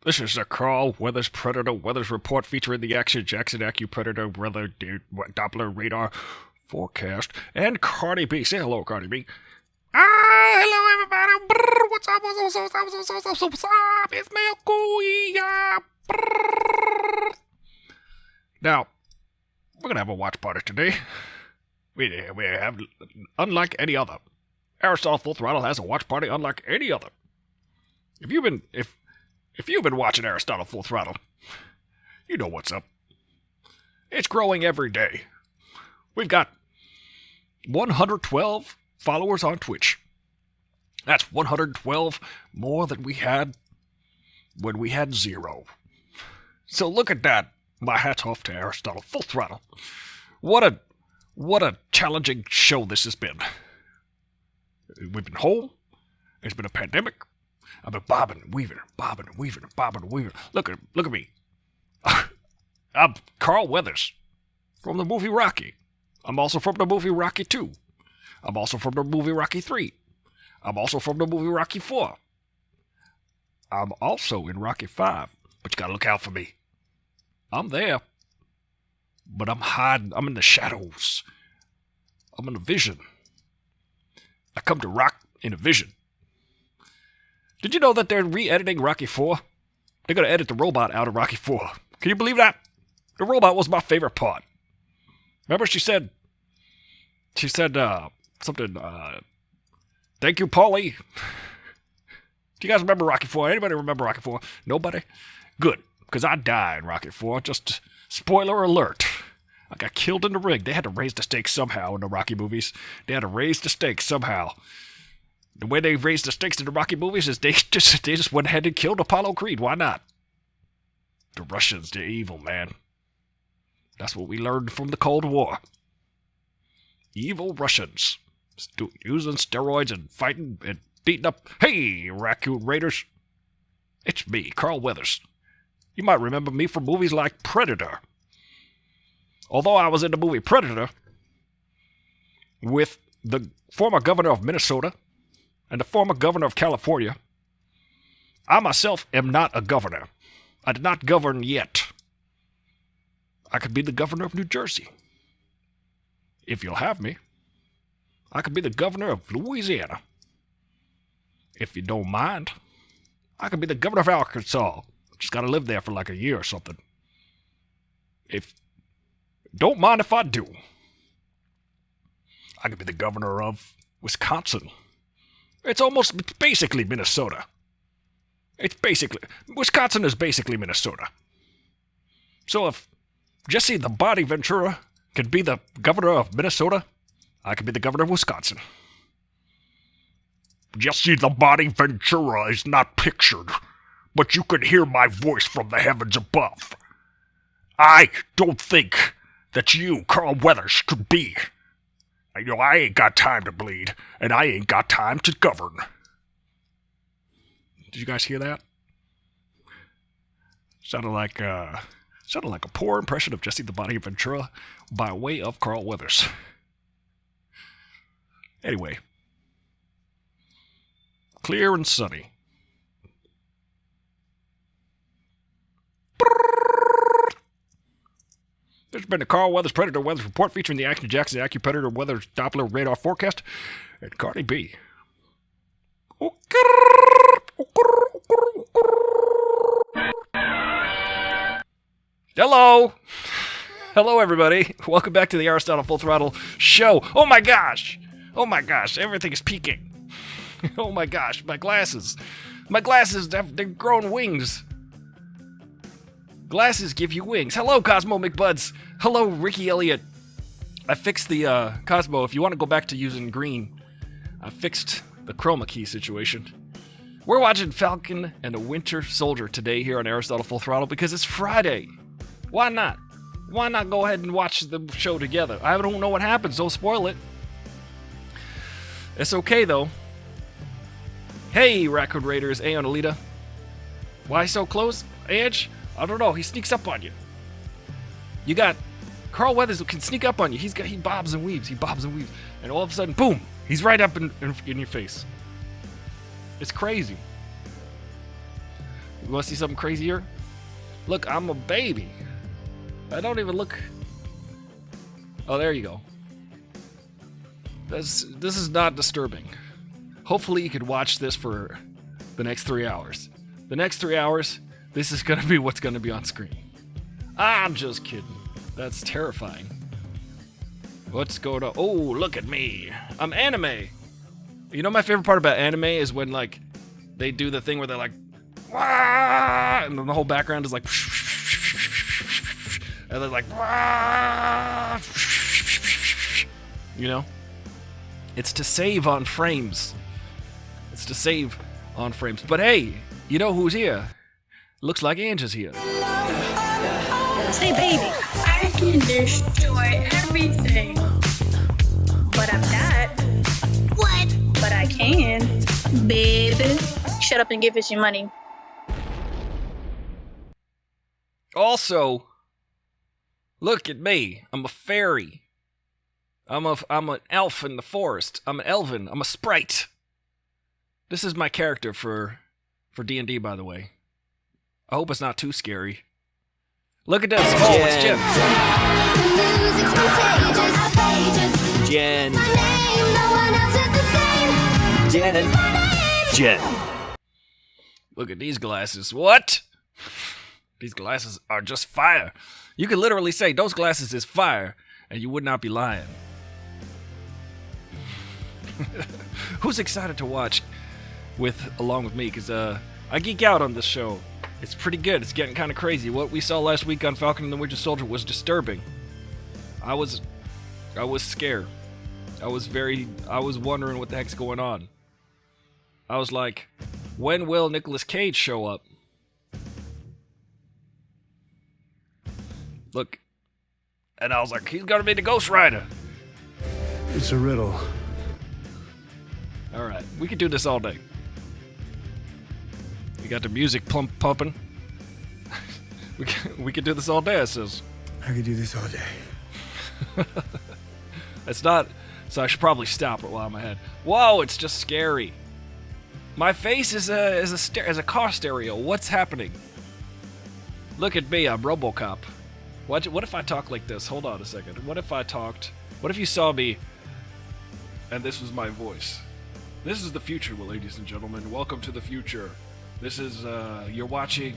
This is the Carl Weathers Predator Weathers Report featuring the Action Jackson Predator Weather Doppler Radar Forecast and Cardi B. Say hello, Cardi B. Hello everybody. Brr, what's up? What's up? It's me, Kuya. Now, we're gonna have a watch party today. We have, unlike any other, Aristotle Full Throttle has a watch party unlike any other. If you've been watching Aristotle Full Throttle, you know what's up. It's growing every day. We've got 112 followers on Twitch. That's 112 more than we had when we had 0. So look at that. My hat's off to Aristotle Full Throttle. What a challenging show this has been. We've been home. It's been a pandemic. I've been bobbing and weaving. Look at me. I'm Carl Weathers from the movie Rocky. I'm also from the movie Rocky 2. I'm also from the movie Rocky 3. I'm also from the movie Rocky 4. I'm also in Rocky 5. But you gotta look out for me. I'm there. But I'm hiding. I'm in the shadows. I'm in a vision. I come to rock in a vision. Did you know that they're re-editing Rocky 4? They're going to edit the robot out of Rocky 4. Can you believe that? The robot was my favorite part. Remember she said something, thank you, Paulie. Do you guys remember Rocky 4? Anybody remember Rocky 4? Nobody? Good, because I died in Rocky 4. Just spoiler alert. I got killed in the ring. They had to raise the stakes somehow in the Rocky movies. They had to raise the stakes somehow. The way they raised the stakes in the Rocky movies is they just went ahead and killed Apollo Creed. Why not? The Russians, they're evil, man. That's what we learned from the Cold War. Evil Russians. Using steroids and fighting and beating up. Hey, Raccoon Raiders. It's me, Carl Weathers. You might remember me from movies like Predator. Although I was in the movie Predator with the former governor of Minnesota and the former governor of California, I myself am not a governor. I did not govern yet. I could be the governor of New Jersey. If you'll have me, I could be the governor of Louisiana. If you don't mind, I could be the governor of Arkansas. Just gotta live there for like a year or something. Don't mind if I do. I could be the governor of Wisconsin. It's basically Minnesota. Wisconsin is basically Minnesota. So if Jesse the Body Ventura could be the governor of Minnesota, I could be the governor of Wisconsin. Jesse the Body Ventura is not pictured, but you can hear my voice from the heavens above. I don't think that you, Carl Weathers, could be. I ain't got time to bleed, and I ain't got time to govern. Did you guys hear that? Sounded like a poor impression of Jesse the Body Ventura by way of Carl Weathers. Anyway, clear and sunny. There's been the Carl Weathers Predator Weathers Report featuring the Action Jackson Predator Weathers Doppler Radar Forecast and Cardi B. Hello! Hello, everybody. Welcome back to the Aristotle Full Throttle show. Oh my gosh! Everything is peaking. Oh my gosh, my glasses. They've grown wings. Glasses give you wings. Hello, Cosmo McBuds. Hello, Ricky Elliott. I fixed the Cosmo. If you want to go back to using green, I fixed the chroma key situation. We're watching Falcon and the Winter Soldier today here on Aristotle Full Throttle because it's Friday. Why not? Why not go ahead and watch the show together? I don't know what happens. Don't spoil it. It's okay, though. Hey, Raccoon Raiders. Aeon Alita. Why so close, Edge? I don't know. He sneaks up on you. You got Carl Weathers who can sneak up on you. He bobs and weaves. And all of a sudden, boom, he's right up in your face. It's crazy. You want to see something crazier? Look, I'm a baby. I don't even look... Oh, there you go. This is not disturbing. Hopefully you could watch this for the next 3 hours. The next 3 hours, this is going to be what's going to be on screen. I'm just kidding. That's terrifying. What's going on? Oh, look at me. I'm anime. You know my favorite part about anime is when, like, they do the thing where they're like, wah! And then the whole background is like, and they're like, wah! You know? It's to save on frames. It's to save on frames. But hey, you know who's here? Looks like Ange is here. Say, baby, I can destroy everything. But I'm not. What? But I can. Baby. Shut up and give us your money. Also, look at me. I'm a fairy. I'm an elf in the forest. I'm an elven. I'm a sprite. This is my character for D&D, by the way. I hope it's not too scary. Look at this. Oh, it's Jen. Jen. Look at these glasses. What? These glasses are just fire. You could literally say those glasses is fire, and you would not be lying. Who's excited to watch along with me? Because I geek out on this show. It's pretty good. It's getting kind of crazy. What we saw last week on Falcon and the Winter Soldier was disturbing. I was scared. I was wondering what the heck's going on. I was like, when will Nicolas Cage show up? Look. And I was like, he's gonna be the Ghost Rider. It's a riddle. Alright, we could do this all day. We got the music pumping. we could do this all day, it says. I could do this all day. It's not, so I should probably stop it while I'm ahead. Whoa, it's just scary. My face is a car stereo. What's happening? Look at me, I'm RoboCop. What if I talk like this? Hold on a second. What if you saw me and this was my voice? This is the future, ladies and gentlemen. Welcome to the future. This is, you're watching,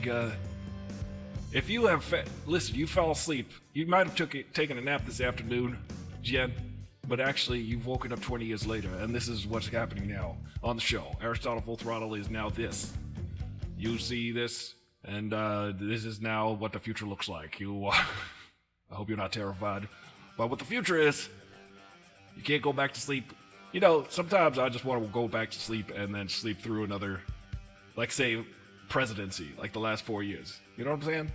if you have, listen, you fell asleep. You might have taken a nap this afternoon, Jen, but actually you've woken up 20 years later, and this is what's happening now on the show. Aristotle Full Throttle is now this. You see this, and this is now what the future looks like. I hope you're not terrified. But what the future is, you can't go back to sleep. You know, sometimes I just want to go back to sleep and then sleep through another, like, say, presidency, like the last 4 years. You know what I'm saying?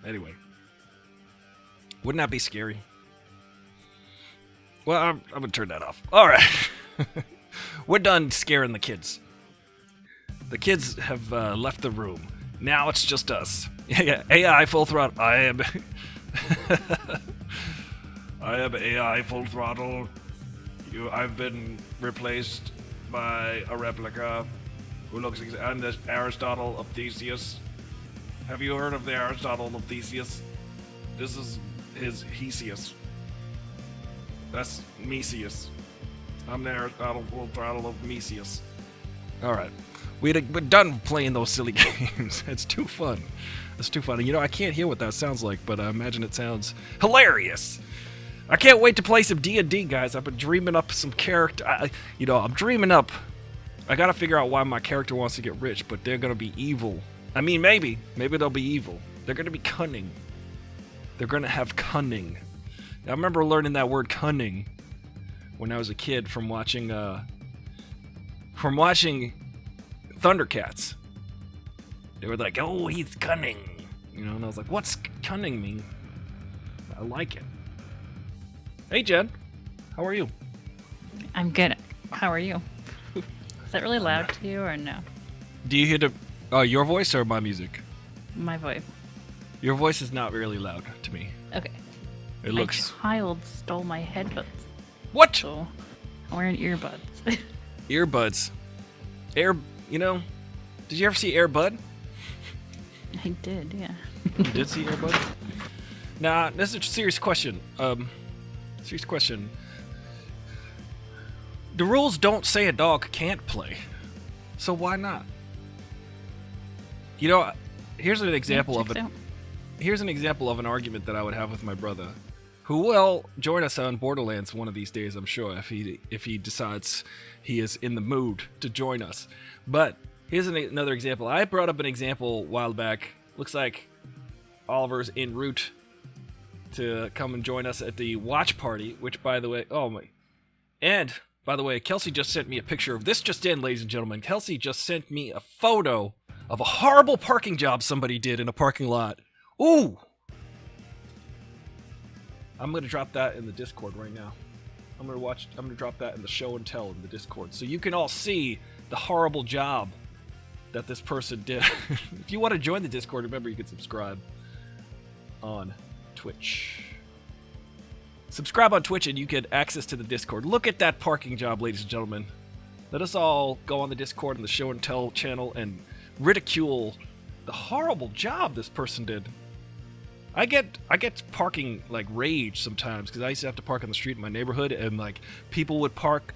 Anyway. Wouldn't that be scary? Well, I'm going to turn that off. All right. We're done scaring the kids. The kids have left the room. Now it's just us. Yeah, AI Full Throttle. I am AI Full Throttle. I've been replaced by a replica who looks I'm the Aristotle of Theseus. Have you heard of the Aristotle of Theseus? This is his Hesius. That's Mesius. I'm the Aristotle Full Throttle of Mesius. Alright. We're done playing those silly games. It's too fun. It's too funny. You know, I can't hear what that sounds like, but I imagine it sounds hilarious. I can't wait to play some D&D, guys. I've been dreaming up some character. I'm dreaming up. I gotta figure out why my character wants to get rich, but they're gonna be evil. I mean, maybe they'll be evil. They're gonna be cunning. They're gonna have cunning. I remember learning that word cunning when I was a kid from watching Thundercats. They were like, "Oh, he's cunning," and I was like, "What's cunning mean?" I like it. Hey, Jen, how are you? I'm good. How are you? Is that really loud to you or no? Do you hear your voice or my music? My voice. Your voice is not really loud to me. Okay. It looks. My child stole my headphones. What? So I'm wearing earbuds. Earbuds. Did you ever see Air Bud? I did, yeah. You did see Air Bud? Nah, this is a serious question. Serious question. The rules don't say a dog can't play, so why not? You know, here's an example of it. Here's an example of an argument that I would have with my brother, who will join us on Borderlands one of these days, I'm sure, if he decides he is in the mood to join us. But here's another example. I brought up an example a while back. Looks like Oliver's en route to come and join us at the watch party, which, by the way, by the way, Kelsey just sent me a picture of this just in, ladies and gentlemen. Kelsey just sent me a photo of a horrible parking job somebody did in a parking lot. Ooh! I'm gonna drop that in the Discord right now. I'm gonna drop that in the show and tell in the Discord, so you can all see the horrible job that this person did. If you want to join the Discord, remember you can subscribe on Twitch. Subscribe on Twitch and you get access to the Discord. Look at that parking job, ladies and gentlemen. Let us all go on the Discord and the show and tell channel and ridicule the horrible job this person did. I get parking like rage sometimes because I used to have to park on the street in my neighborhood, and like people would park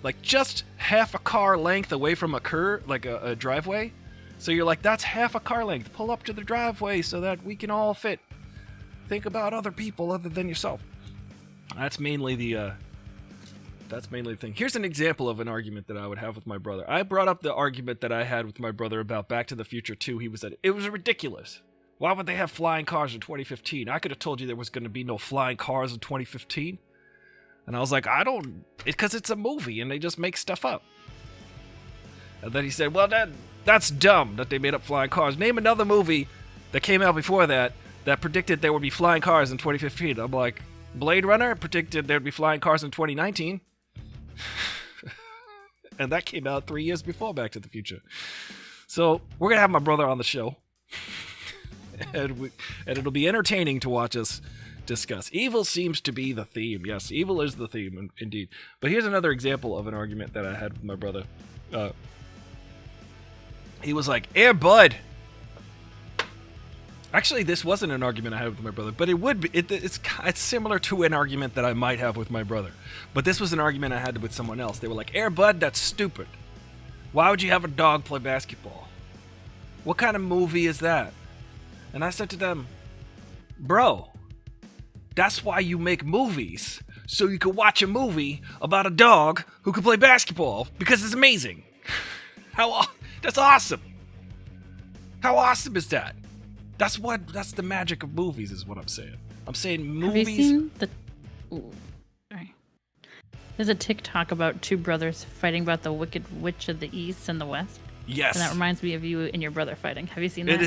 like just half a car length away from a curb, like a driveway. So you're like, that's half a car length. Pull up to the driveway so that we can all fit. Think about other people other than yourself. That's mainly the thing. Here's an example of an argument that I would have with my brother. I brought up the argument that I had with my brother about Back to the Future 2. He was at it was ridiculous. Why would they have flying cars in 2015? I could have told you there was going to be no flying cars in 2015. And I was like, because it's a movie and they just make stuff up. And then he said, well, that's dumb that they made up flying cars. Name another movie that came out before that predicted there would be flying cars in 2015. I'm like, Blade Runner predicted there'd be flying cars in 2019. And that came out 3 years before Back to the Future. So we're going to have my brother on the show. and it'll be entertaining to watch us discuss. Evil seems to be the theme. Yes, evil is the theme, indeed. But here's another example of an argument that I had with my brother. He was like, Air Bud. Actually, this wasn't an argument I had with my brother, but it would be. It's similar to an argument that I might have with my brother. But this was an argument I had with someone else. They were like, Air Bud, that's stupid. Why would you have a dog play basketball? What kind of movie is that? And I said to them, bro, that's why you make movies. So you can watch a movie about a dog who can play basketball because it's amazing. That's awesome. How awesome is that? That's the magic of movies is what I'm saying. I'm saying movies. Have you seen the... Ooh, sorry. There's a TikTok about two brothers fighting about the Wicked Witch of the East and the West. Yes. And that reminds me of you and your brother fighting. Have you seen that?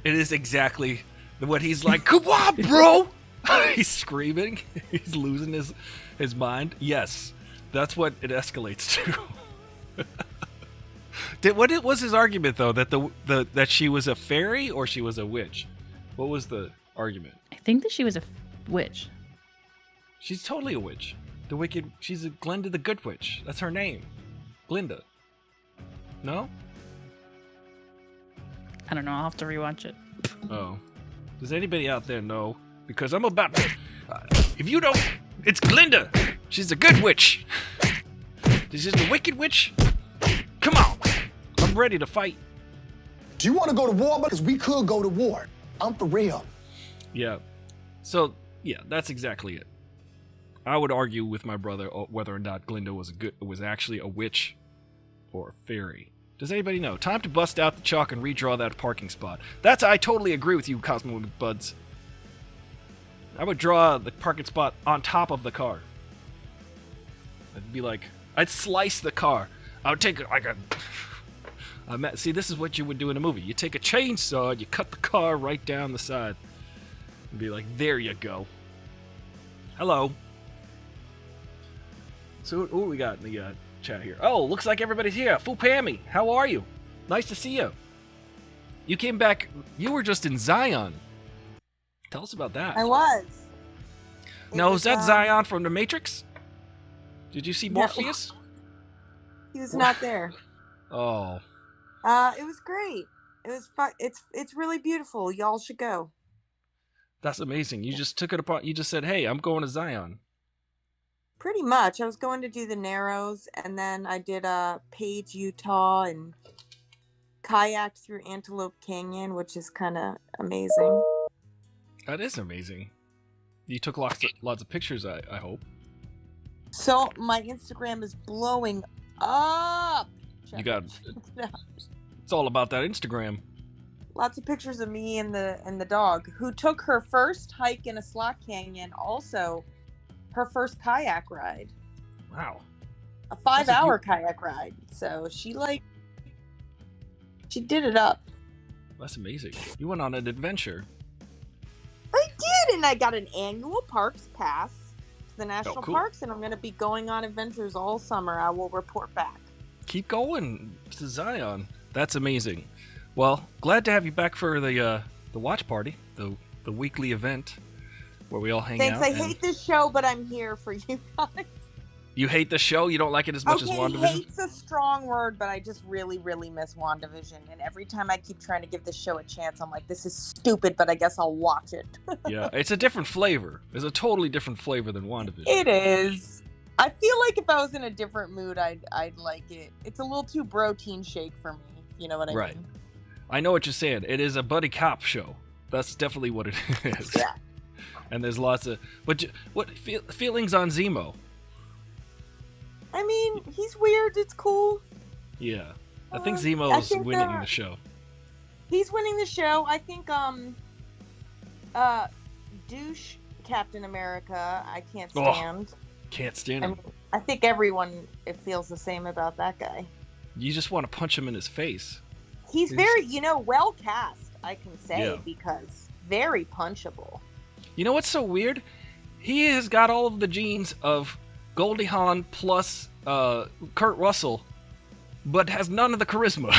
It is exactly what he's like. Come on, bro! He's screaming. He's losing his mind. Yes, that's what it escalates to. What was his argument though? That that she was a fairy or she was a witch? What was the argument? I think that she was a witch. She's totally a witch. She's a Glinda the Good Witch. That's her name. Glinda. No? I don't know. I'll have to rewatch it. Oh. Does anybody out there know? Because I'm about to... if you don't... It's Glinda! She's a good witch! This is the Wicked Witch? Come on! I'm ready to fight. Do you want to go to war? Because we could go to war. I'm for real. Yeah. So, yeah, that's exactly it. I would argue with my brother whether or not Glinda was actually a witch or a fairy. Does anybody know? Time to bust out the chalk and redraw that parking spot. I totally agree with you, Cosmo Buds. I would draw the parking spot on top of the car. I'd be like, I'd slice the car. I would take see, this is what you would do in a movie. You take a chainsaw and you cut the car right down the side. And be like, there you go. Hello. So, who we got in the chat here? Oh, looks like everybody's here. Fu Pammy, how are you? Nice to see you. You came back. You were just in Zion. Tell us about that. I was. Now, is that Zion from The Matrix? Did you see Morpheus? He was not there. Oh. It was great. It was fun. It's really beautiful. Y'all should go. That's amazing. You just took it upon. You just said, "Hey, I'm going to Zion." Pretty much. I was going to do the Narrows, and then I did Page, Utah, and kayaked through Antelope Canyon, which is kind of amazing. That is amazing. You took lots of pictures. I hope. So my Instagram is blowing up. You got. It's all about that Instagram. Lots of pictures of me and the dog, who took her first hike in a slot canyon, also her first kayak ride. Wow. A 5-hour kayak ride. So she did it up. That's amazing. You went on an adventure. I did, and I got an annual parks pass to the national cool. parks, and I'm going to be going on adventures all summer. I will report back. Keep going to Zion. That's amazing. Well, glad to have you back for the watch party, the weekly event where we all hang out. Thanks. I hate this show, but I'm here for you guys. You hate the show? You don't like it as much as WandaVision? Hate's a strong word, but I just really, really miss WandaVision. And every time I keep trying to give this show a chance, I'm like, this is stupid, but I guess I'll watch it. Yeah, it's a different flavor. It's a totally different flavor than WandaVision. It is. I feel like if I was in a different mood, I'd like it. It's a little too protein shake for me. You know what I right. mean? I know what you're saying. It is a buddy cop show. That's definitely what it is. Yeah. And there's lots of... But what feelings on Zemo? I mean, he's weird. It's cool. Yeah. I think Zemo's winning the show. He's winning the show. I think, douche Captain America, I can't stand. Can't stand him. I think everyone feels the same about that guy. You just want to punch him in his face. He's very, well cast, I can say, because very punchable. You know what's so weird? He has got all of the genes of Goldie Hawn plus Kurt Russell, but has none of the charisma.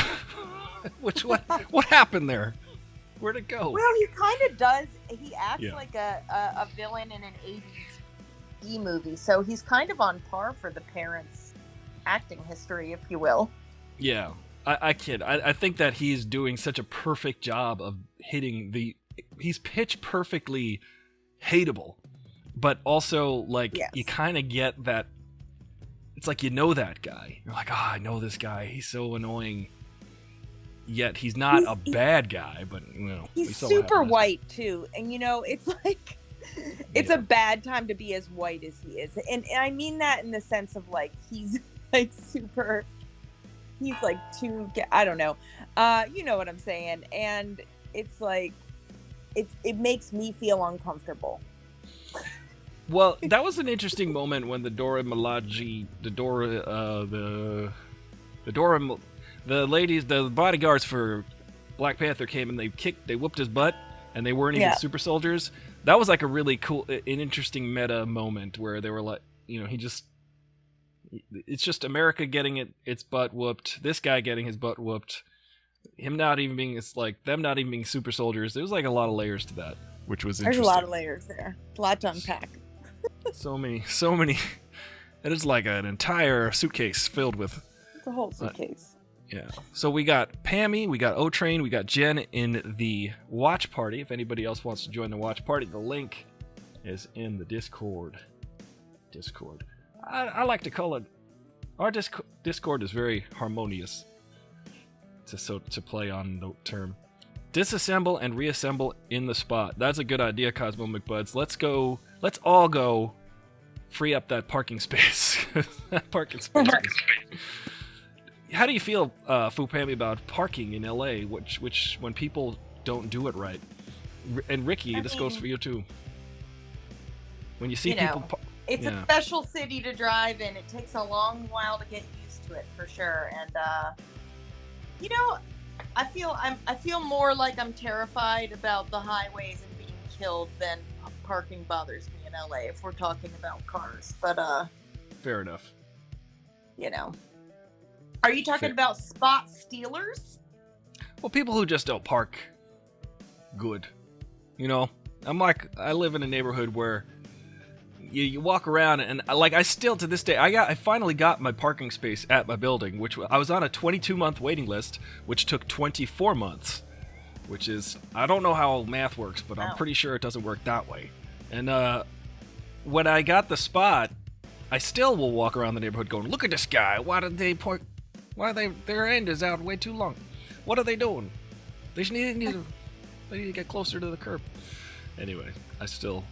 What happened there? Where'd it go? Well, he kind of does. He acts like a villain in an 80s E-movie, so he's kind of on par for the parents' acting history, if you will. Yeah, I kid. I think that he's doing such a perfect job of hitting he's pitch perfectly hateable, but also you kind of get that. It's like that guy. You're like, I know this guy. He's so annoying. Yet he's not a bad guy, but he's super white too, and it's like it's a bad time to be as white as he is, and I mean that in the sense of he's super. He's too. I don't know. You know what I'm saying, and it's it makes me feel uncomfortable. Well, that was an interesting moment when the ladies, the bodyguards for Black Panther came and they whooped his butt, and they weren't even super soldiers. That was a really cool, an interesting meta moment where they were it's just America getting its butt whooped, this guy getting his butt whooped, him not even being, them not even being super soldiers. There was a lot of layers to that, which was interesting. There's a lot of layers there. A lot to unpack. So many. It is like an entire suitcase filled with. It's a whole suitcase. Yeah. So we got Pammy, we got O-Train, we got Jen in the watch party. If anybody else wants to join the watch party, the link is in the Discord. I like to call it. Our Discord is very harmonious. To play on the term. Disassemble and reassemble in the spot. That's a good idea, Cosmo McBuds. Let's all go free up that parking space. That parking space. How do you feel, Fupami, about parking in LA, which when people don't do it right? And Ricky, this goes for you too. When you see people... It's a special city to drive in. It takes a long while to get used to it, for sure. And, I feel more like I'm terrified about the highways and being killed than parking bothers me in LA, if we're talking about cars. But, fair enough. Are you talking about spot stealers? Well, people who just don't park good. I live in a neighborhood where you walk around and like I still to this day I finally got my parking space at my building, which I was on a 22-month waiting list, which took 24 months, which is I don't know how math works, but I'm pretty sure it doesn't work that way. And when I got the spot, I still will walk around the neighborhood going, look at this guy. Why did they park? Why they their end is out way too long? What are they doing? They need to get closer to the curb. Anyway, I still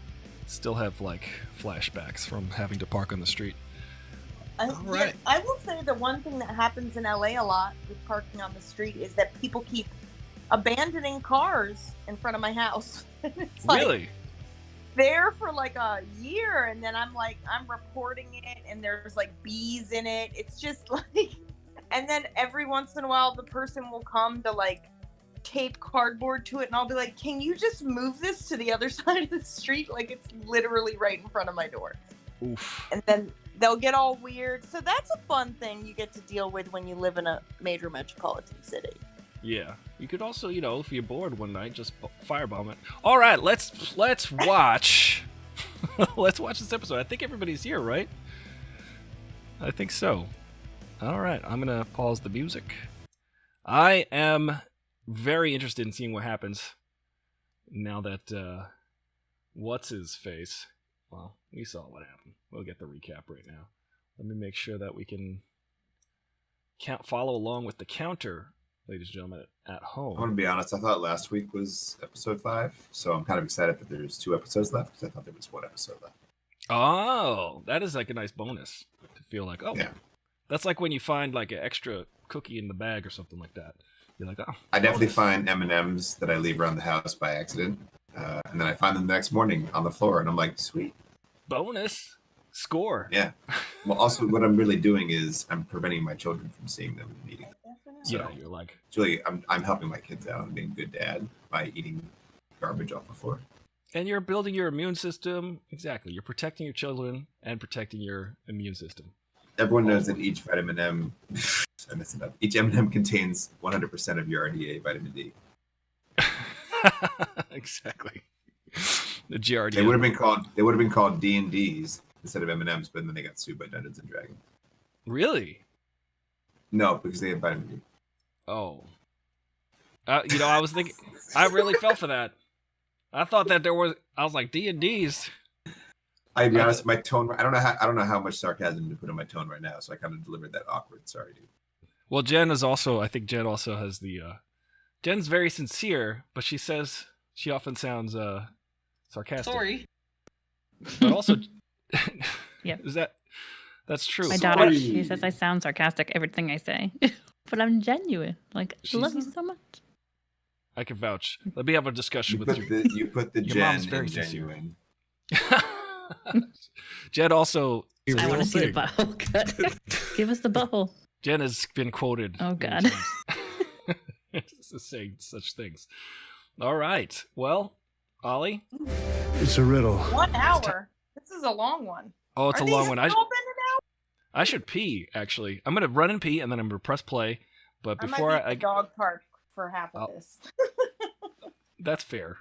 have like flashbacks from having to park on the street. Yeah, I will say the one thing that happens in LA a lot with parking on the street is that people keep abandoning cars in front of my house. It's like, Really? there for like a year, and then I'm reporting it, and there's like bees in it. It's just like, and then every once in a while the person will come to like tape cardboard to it, and I'll be like, can you just move this to the other side of the street? Like, it's literally right in front of my door. Oof. And then they'll get all weird. So that's a fun thing you get to deal with when you live in a major metropolitan city. Yeah. You could also, if you're bored one night, just firebomb it. All right, let's watch. Let's watch this episode. I think everybody's here, right? I think so. All right, I'm gonna pause the music. I am very interested in seeing what happens now that what's his face. Well, we saw what happened. We'll get the recap right now. Let me make sure that we can follow along with the counter, ladies and gentlemen, at home. I want to be honest, I thought last week was episode 5, so I'm kind of excited that there's 2 episodes left, because I thought there was 1 episode left. Oh, that is like a nice bonus to feel like, oh, yeah. That's like when you find like an extra cookie in the bag or something like that. You're like, oh. I definitely find M&Ms that I leave around the house by accident, and then I find them the next morning on the floor, and I'm like, sweet. Bonus. Score. Yeah. Well, also, what I'm really doing is I'm preventing my children from seeing them and eating them. So Yeah, you're like... It's really, I'm helping my kids out and being a good dad by eating garbage off the floor. And you're building your immune system. Exactly. You're protecting your children and protecting your immune system. Everyone knows that each vitamin M, I messed it up. Each M&M contains 100% of your RDA vitamin D. Exactly. The GRD. They would have been called D&Ds instead of M&Ms, but then they got sued by Dungeons and Dragons. Really? No, because they had vitamin D. Oh. I was thinking, I really fell for that. I thought that I was like, D&Ds. I'll be honest, my tone, I don't know how much sarcasm to put in my tone right now, so I kind of delivered that awkward. Sorry, dude. Well, I think Jen also has Jen's very sincere, but she often sounds sarcastic. Sorry. But also, Yep. That's true. My daughter, she says I sound sarcastic everything I say, but I'm genuine. Like, I love you so much. I can vouch. Let me have a discussion with you. You put the Your Jen mom's very in genuine. Jen also... I want to see the butthole cut. Give us the butthole. Jen has been quoted. Oh, God. Saying such things. All right. Well, Ollie? It's a riddle. 1 hour. This is a long one. Oh, it's Are a long these one. all been an I should pee, actually. I'm going to run and pee, and then I'm going to press play. But before I might be at the dog park for half of this. That's fair.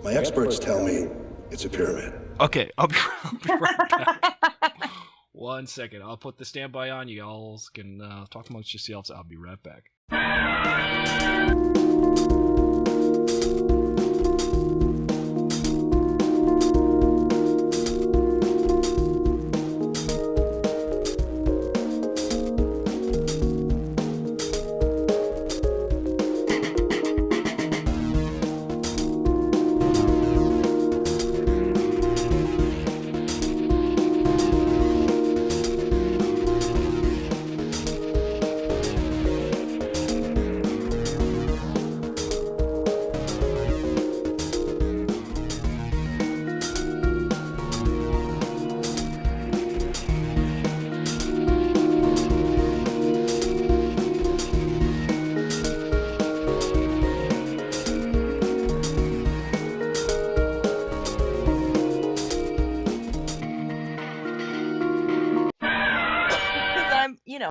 My experts tell me it's a pyramid. Okay, I'll be right back. 1 second. I'll put the standby on. You all can talk amongst yourselves. I'll be right back.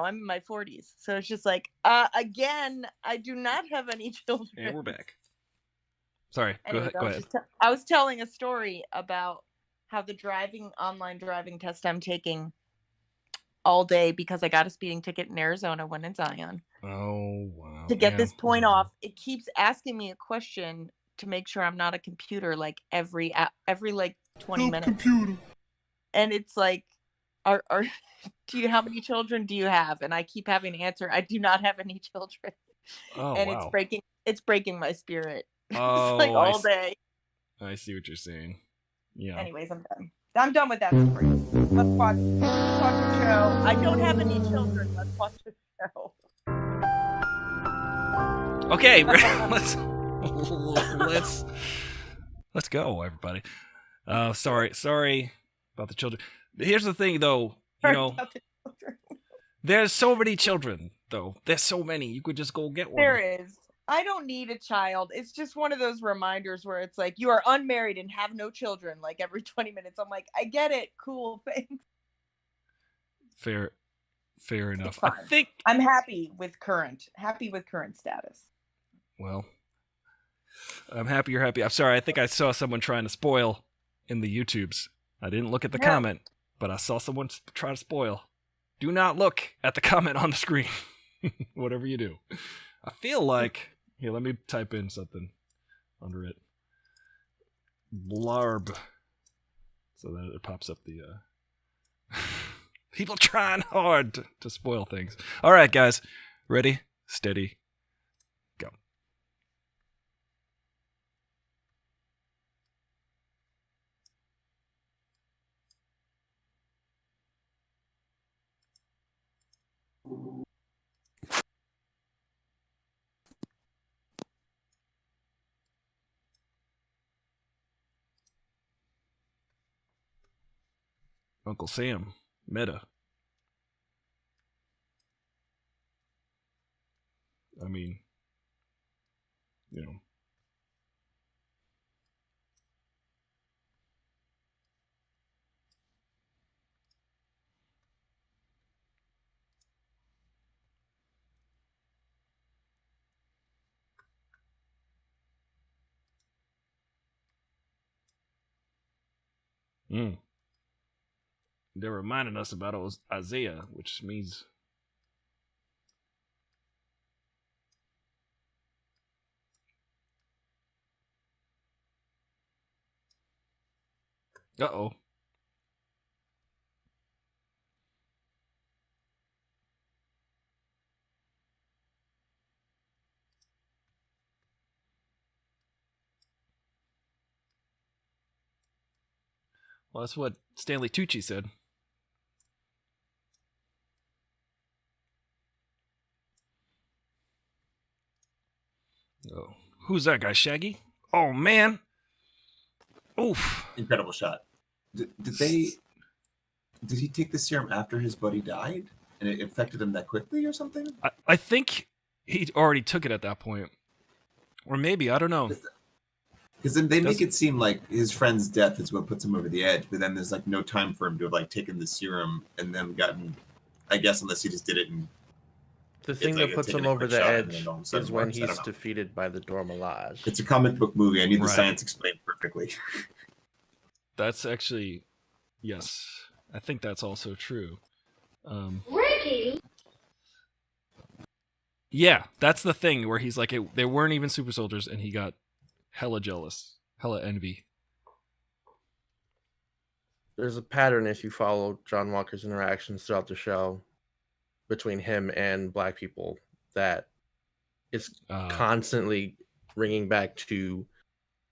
I'm in my 40s. So it's just like, again, I do not have any children. And we're back. Sorry, Anyways, go ahead. I was telling a story about how the online driving test I'm taking all day because I got a speeding ticket in Arizona when in Zion. Oh, wow. To get Yeah. this point off, it keeps asking me a question to make sure I'm not a computer like every like 20 minutes. Computer. And it's like, are how many children do you have? And I keep having to answer, I do not have any children. Oh, and wow. it's breaking my spirit. Oh, It's like all day. I see what you're saying. Yeah. Anyways, I'm done with that story. Let's watch a show. I don't have any children. Let's watch a show. Okay, let's go, everybody. Sorry about the children. Here's the thing, though. You know, there's so many children, though. There's so many. You could just go get one. There is. I don't need a child. It's just one of those reminders where it's like, you are unmarried and have no children, like every 20 minutes. I'm like, I get it. Cool. Thanks. Fair enough. I think I'm happy with current status. Well, I'm happy you're happy. I'm sorry. I think I saw someone trying to spoil in the YouTubes. I didn't look at the comment, but I saw someone try to spoil. Do not look at the comment on the screen. Whatever you do. I feel like... Here, let me type in something under it. Blarb. So that it pops up the... People trying hard to spoil things. All right, guys. Ready? Steady. Go. Uncle Sam. Meta. I mean, you know. They're reminding us about Isaiah, which means... Uh-oh. Well, that's what Stanley Tucci said. Oh, who's that guy, Shaggy? Oh, man. Oof. Incredible shot. Did he take the serum after his buddy died? And it infected him that quickly or something? I think he already took it at that point. Or maybe, I don't know. Because then they make it seem like his friend's death is what puts him over the edge, but then there's like no time for him to have like taken the serum and then gotten, I guess, unless he just did it and the thing that puts him over the edge is when he's defeated by the Dormelage. It's a comic book movie. I need the science explained perfectly. That's actually, yes. I think that's also true. Ricky! Yeah, that's the thing where he's like, they weren't even super soldiers and he got hella jealous, hella envy. There's a pattern if you follow John Walker's interactions throughout the show between him and black people that it's constantly ringing back to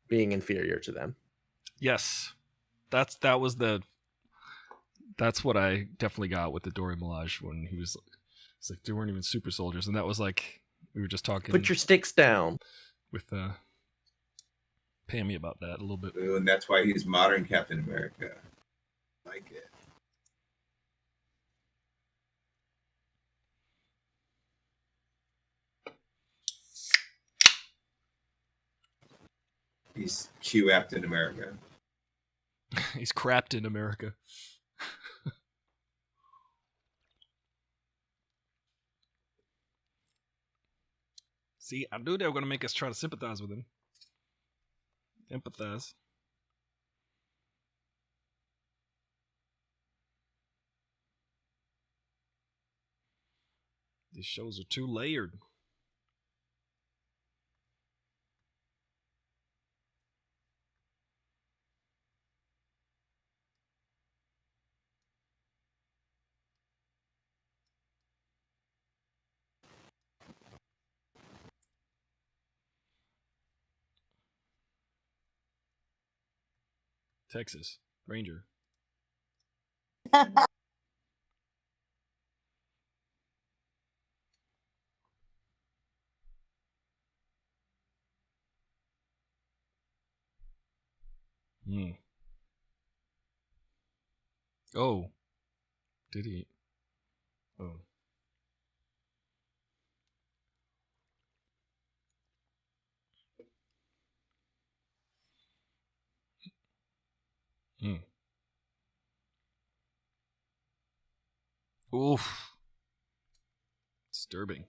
being inferior to them. Yes, that's what I definitely got with the Dora Milaje when he was it's like they weren't even super soldiers, and that was like we were just talking. Put your sticks down with Pammy about that a little bit. Ooh, and that's why he's modern Captain America. I like it. He's Captain America. He's crapped in America. See, I knew they were going to make us try to sympathize with him. Empathize. These shows are too layered. Texas Ranger. Hmm. Oh. Did he? Oh. Hmm. Oof. Disturbing.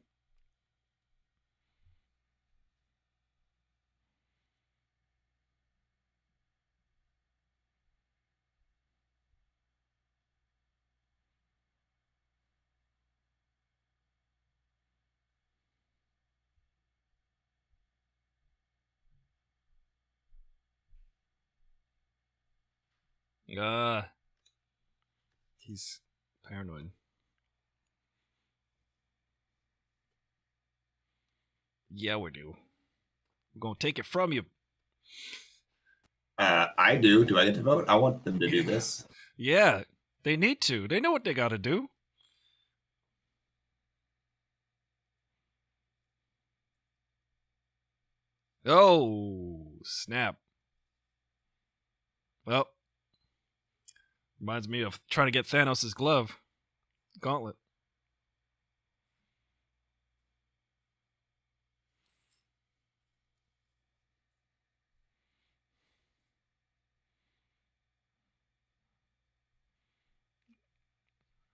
He's paranoid. Yeah, we do. We're gonna take it from you. I do. Do I get to vote? I want them to do this. Yeah, they need to. They know what they gotta do. Oh, snap. Well, reminds me of trying to get Thanos' glove. Gauntlet.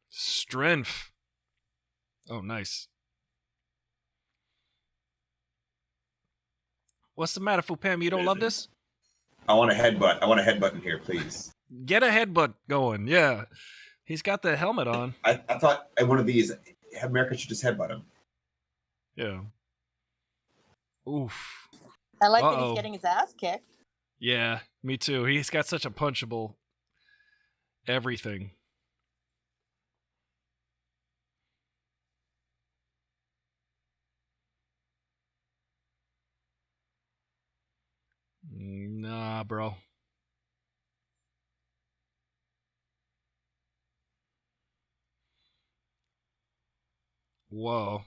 Strength. Oh, nice. What's the matter, Fupam? You don't love this? I want a headbutt. I want a headbutt in here, please. Get a headbutt going. Yeah. He's got the helmet on. I thought at one of these, America should just headbutt him. Yeah. Oof. I like that he's getting his ass kicked. Yeah, me too. He's got such a punchable everything. Nah, bro. Whoa.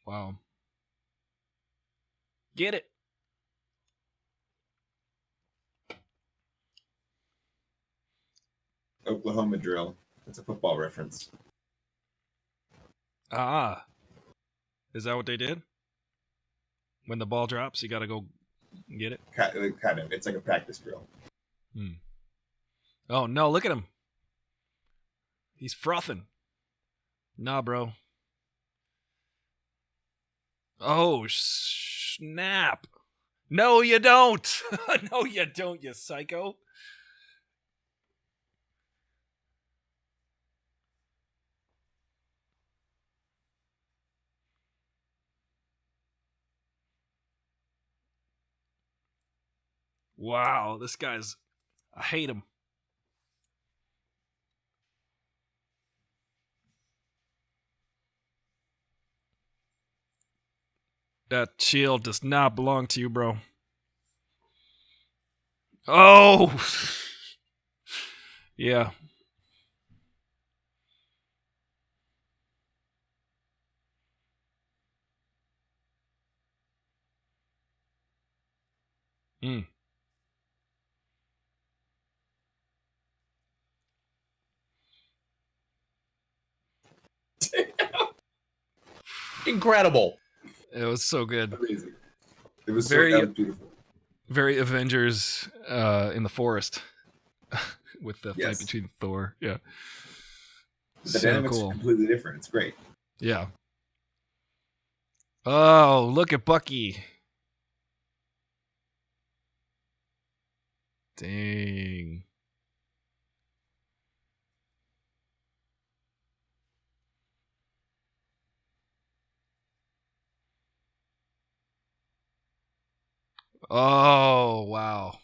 Wow. Get it. Oklahoma drill. That's a football reference. Ah. Is that what they did? When the ball drops, you gotta go get it? Kind of. It's like a practice drill. Hmm. Oh, no, look at him. He's frothing. Nah, bro. Oh, snap. No, you don't. No, you don't, you psycho. Wow, this guy's... I hate him. That shield does not belong to you, bro. Oh! Yeah. Hmm. Incredible. It was so good. Amazing. It was very so beautiful. Very Avengers in the forest with the fight between Thor. Yeah. The dynamics are completely different. It's great. Yeah. Oh, look at Bucky. Dang. Oh, wow.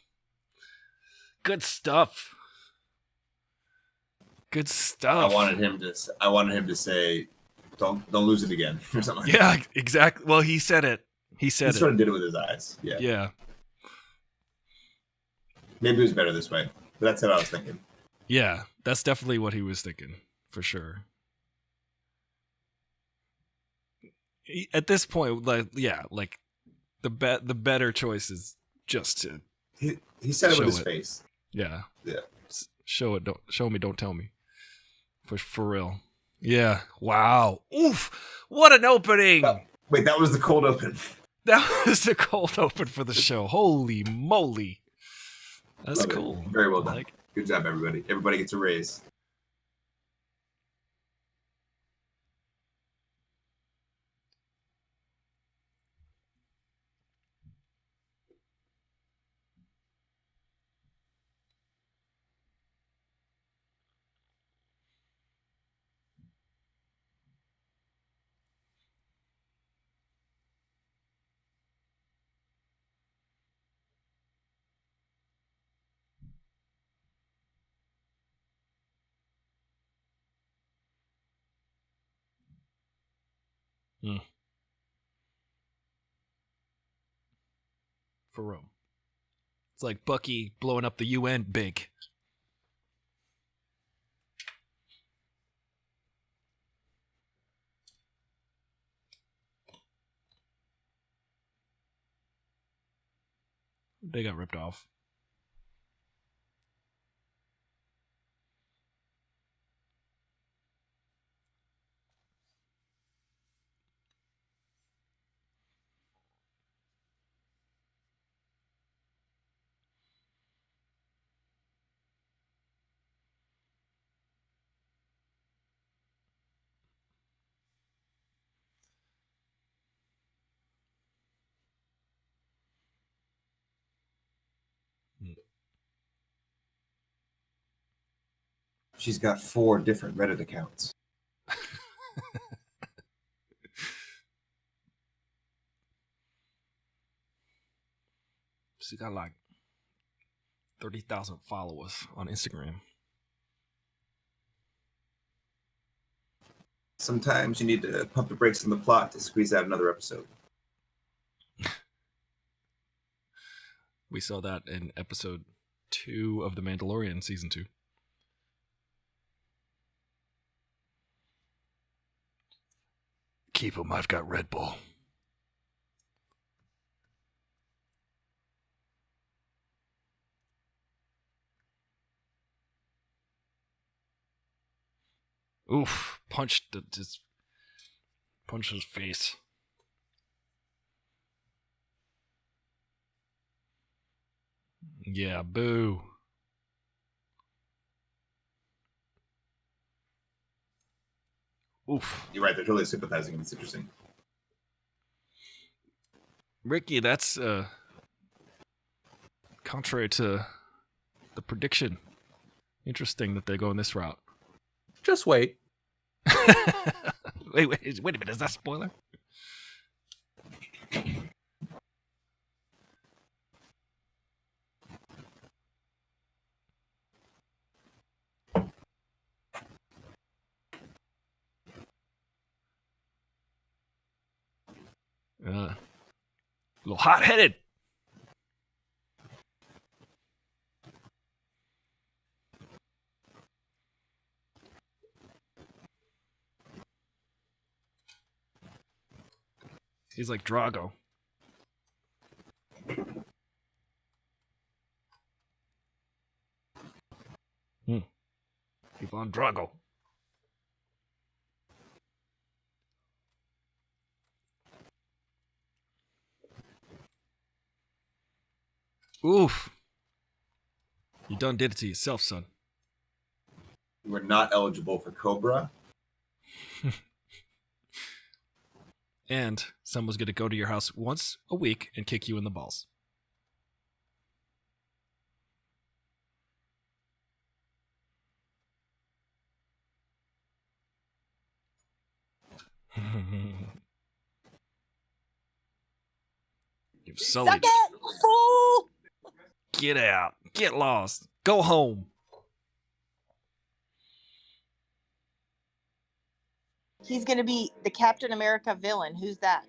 Good stuff. Good stuff. I wanted him to say, "Don't lose it again," or something. Like yeah, that. exactly. Well, he said it. He Sort of did it with his eyes. Yeah. Yeah. Maybe it was better this way, but that's what I was thinking. Yeah, that's definitely what he was thinking, for sure. At this point, like the better choice is just to. He said it with his face. Yeah. Yeah. Show it. Don't show me. Don't tell me. For real. Yeah. Wow. Oof. What an opening. Wait, that was the cold open. That was the cold open for the show. Holy moly. That's Love cool. It. Very well done. Good job, everybody. Everybody gets a raise. For real. It's like Bucky blowing up the UN big. They got ripped off. She's got 4 different Reddit accounts. She's got like 30,000 followers on Instagram. Sometimes you need to pump the brakes on the plot to squeeze out another episode. We saw that in episode 2 of The Mandalorian season 2. Keep him, I've got Red Bull. Oof, punched his face. Yeah, boo. Oof. You're right, they're totally sympathizing, and it's interesting. Ricky, that's contrary to the prediction. Interesting that they're going this route. Just wait. wait a minute, is that a spoiler? A little hot-headed. He's like Drago. Keep on Drago. Oof. You done did it to yourself, son. You were not eligible for Cobra. And someone's going to go to your house once a week and kick you in the balls. You've sullied. Suck it! Fool! Get out. Get lost. Go home. He's gonna be the Captain America villain. Who's that?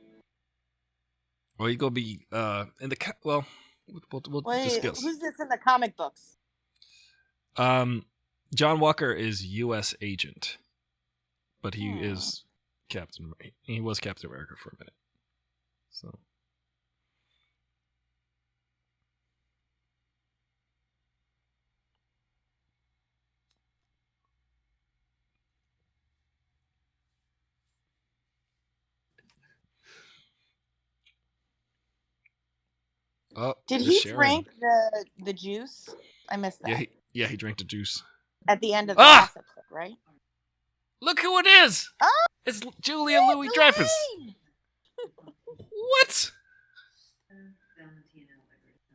Well, you're gonna be in the well. We'll Wait, discuss. who's this in the comic books? John Walker is U.S. agent, but he is Captain. He was Captain America for a minute. So. Oh, Did he drink the juice? I missed that. Yeah, he drank the juice. At the end of the last episode, right? Look who it is! Oh, it's Julia Louis-Dreyfus. What?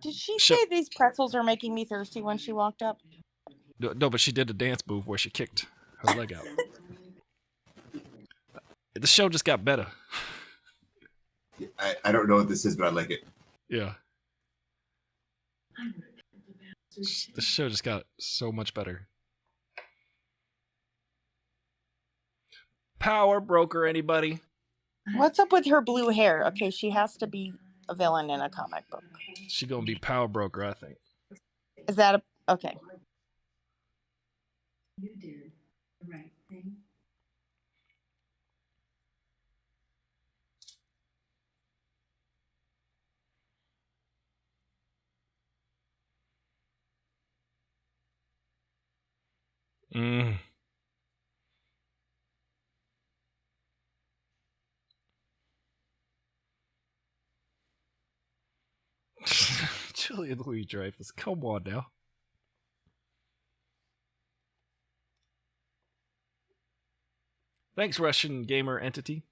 Did she say these pretzels are making me thirsty when she walked up? No, but she did a dance move where she kicked her leg out. The show just got better. I don't know what this is, but I like it. Yeah. The show just got so much better. Power broker, anybody? What's up with her blue hair? Okay, she has to be a villain in a comic book. She gonna be power broker, I think. Is that okay? You did the right thing. Julia Louis-Dreyfus, come on now. Thanks, Russian gamer entity.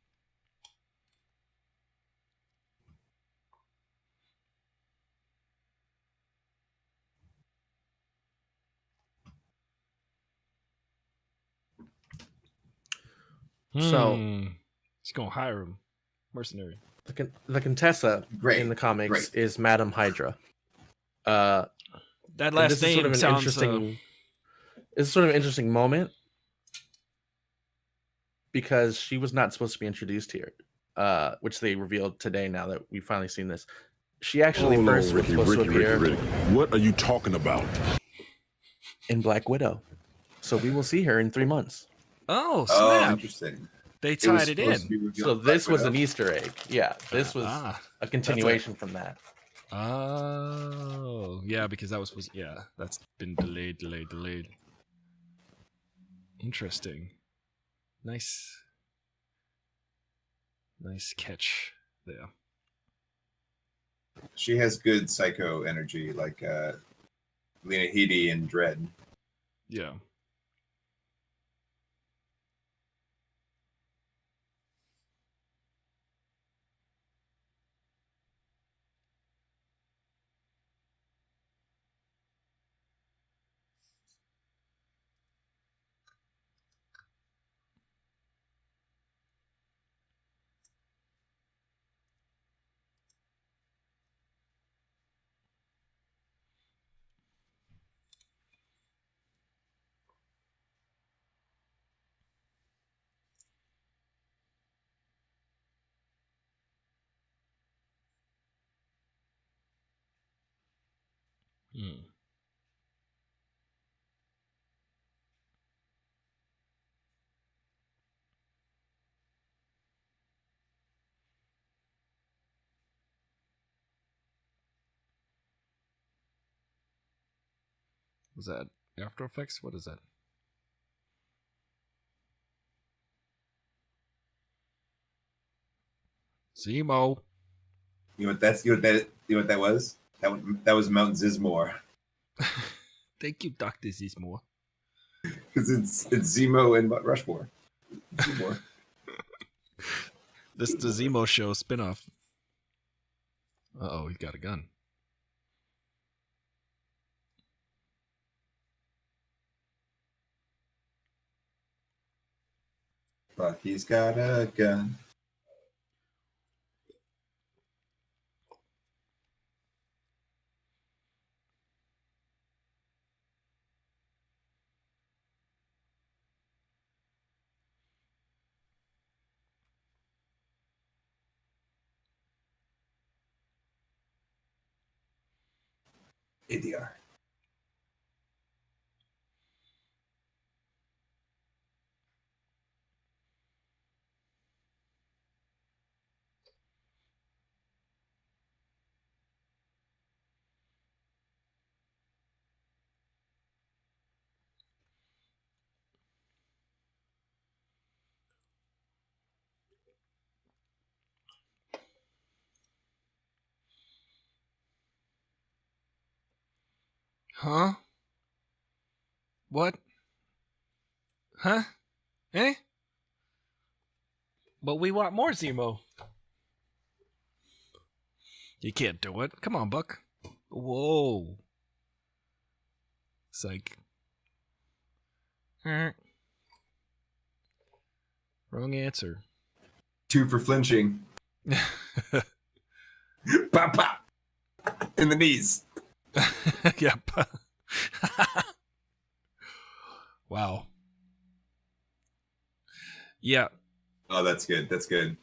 So he's gonna hire him, mercenary. The Contessa in the comics is Madam Hydra. That last name sort of sounds interesting. It's sort of an interesting moment because she was not supposed to be introduced here, which they revealed today. Now that we've finally seen this, she actually first was supposed to appear. What are you talking about? In Black Widow, so we will see her in 3 months. Oh, snap. Oh, interesting. They tied it in. So this was an Easter egg. Yeah, this was a continuation from that. Oh, yeah, because that was supposed. Yeah, that's been delayed. Interesting. Nice catch there. She has good psycho energy, like Lena Headey in Dread. Yeah. Was that After Effects? What is that? Zemo. You know what that was? That was Mount Zizmore. Thank you, Dr. Zizmore. Because it's Zemo and Rushmore. Zemo. This is the Zemo show spinoff. Uh-oh, he's got a gun. Bucky's got a gun. ADR. Huh? What? Huh? Eh? But we want more Zemo. You can't do it. Come on, Buck. Whoa. Psych. Wrong answer. 2 for flinching. Pop, pop. In the knees. Yep. Wow. Yeah. Oh, that's good. That's good.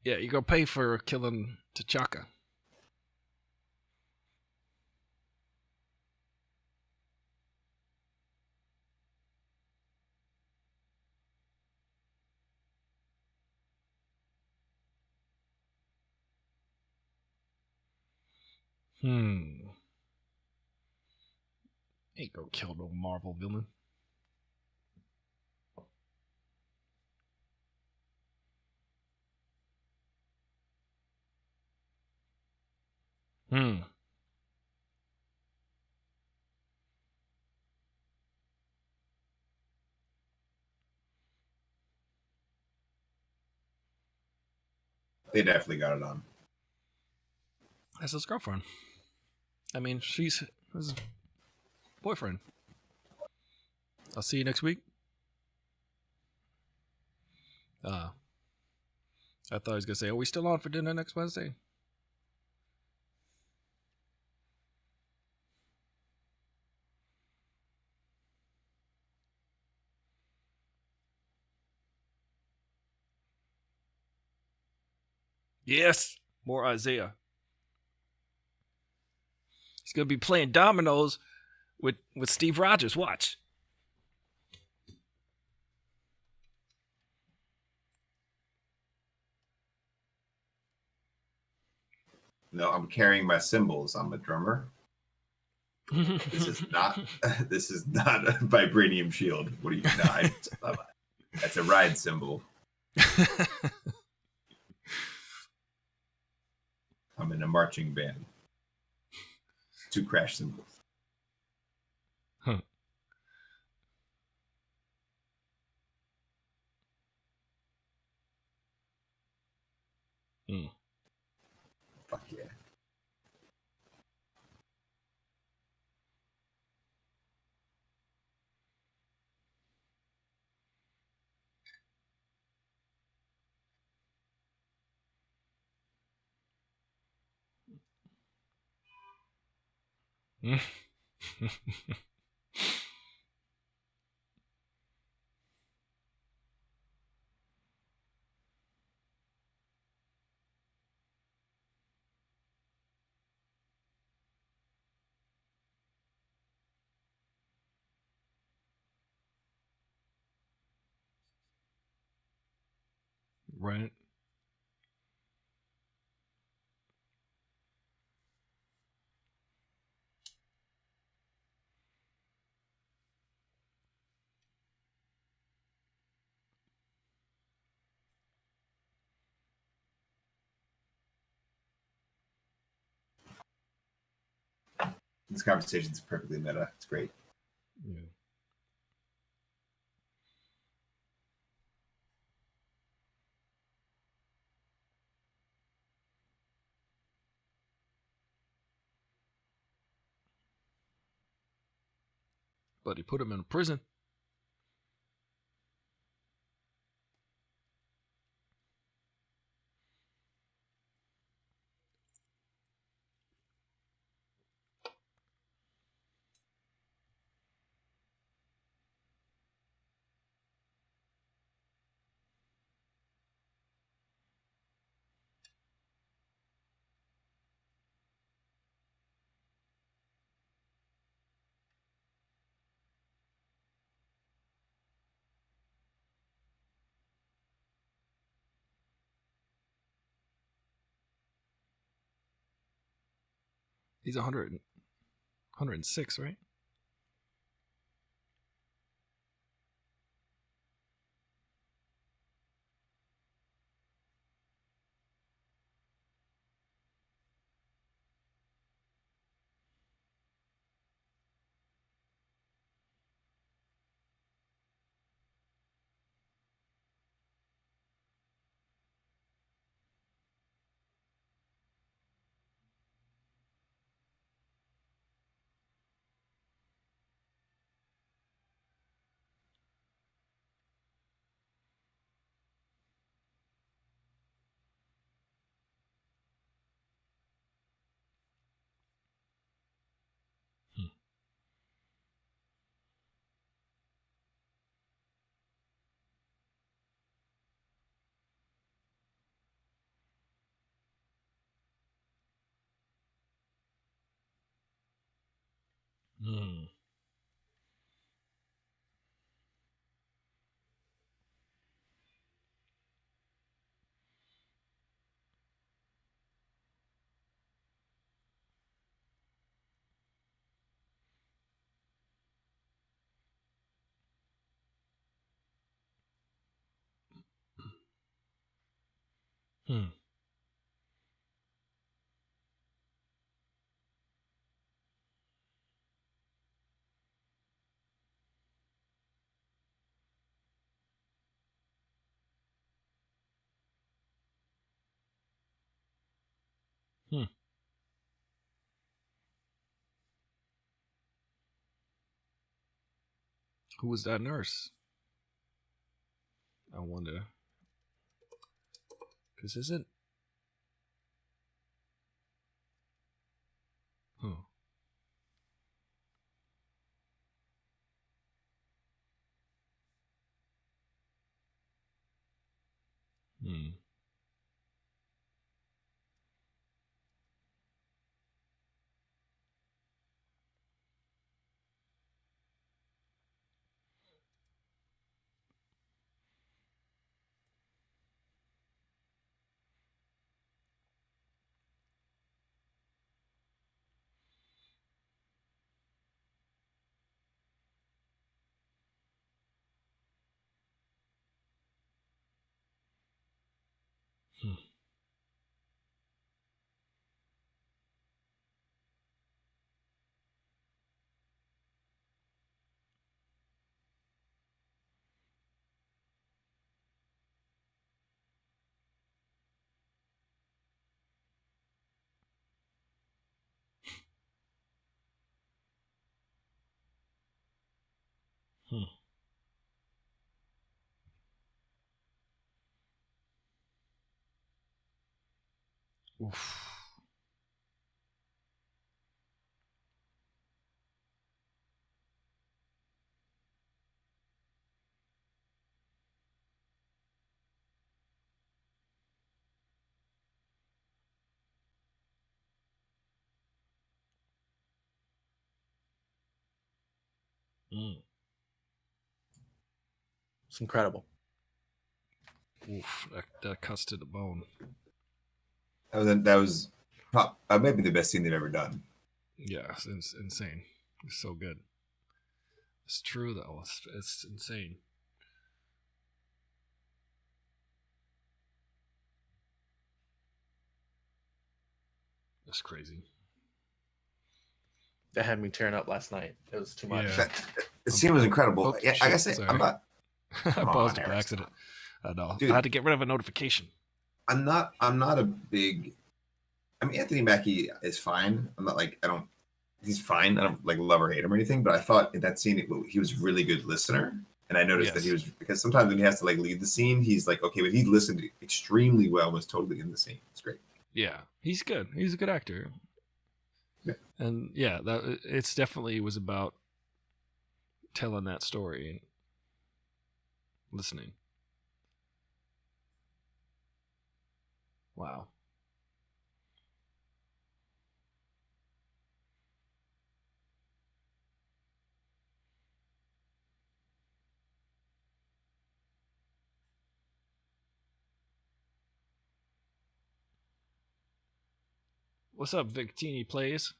Yeah, you go pay for killing T'Chaka. Ain't gonna kill no Marvel villain. They definitely got it on. That's his girlfriend. I mean, she's his boyfriend. I'll see you next week. I thought he was gonna say, "Are we still on for dinner next Wednesday?" Yes, more Isaiah. He's gonna be playing dominoes with Steve Rogers. Watch. No, I'm carrying my cymbals. I'm a drummer. This is not a vibranium shield. What do you know? That's a ride cymbal. I'm in a marching band. 2 crash cymbals. Huh. Fuck yeah. Right. This conversation's perfectly meta. It's great. Yeah. But he put him in prison. He's 106, right? Hmm. Hmm. Hmm. Who was that nurse? I wonder. Because isn't... Huh. Hmm. Hmm. Hmm. Oof. Mm. It's incredible. Oof. That cuts to the bone. That was maybe the best scene they've ever done. Yeah, it's insane. It's so good. It's true, though. It's insane. That's crazy. That had me tearing up last night. It was too much. Yeah. The scene was incredible. Oh, Yeah, shit, I gotta say, sorry. I'm not. I Come paused on, it by Eric, accident. I know. Dude. I had to get rid of a notification. I'm not a big. I mean, Anthony Mackie is fine. I'm not like I don't. He's fine. I don't like love or hate him or anything. But I thought in that scene he was a really good listener, and I noticed that he was because sometimes when he has to like lead the scene, he's like okay, but he listened extremely well. Was totally in the scene. It's great. Yeah, he's good. He's a good actor. Yeah. And yeah, that it's definitely was about telling that story and listening. Wow. What's up, Victini Plays?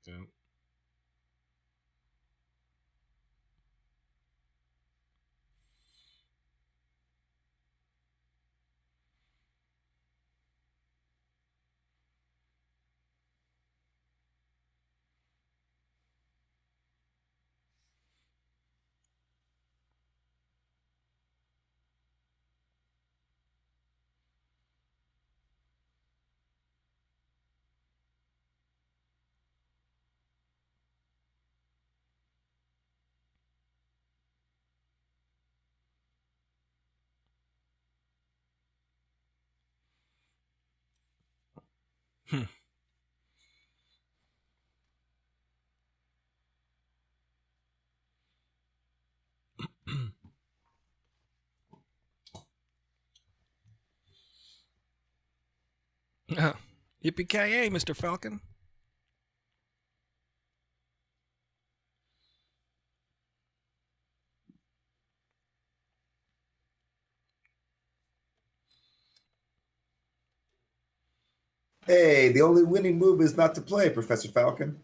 Yeah. Hmm. Yippee-ki-yay, Mr. Falcon. Hey, the only winning move is not to play, Professor Falcon.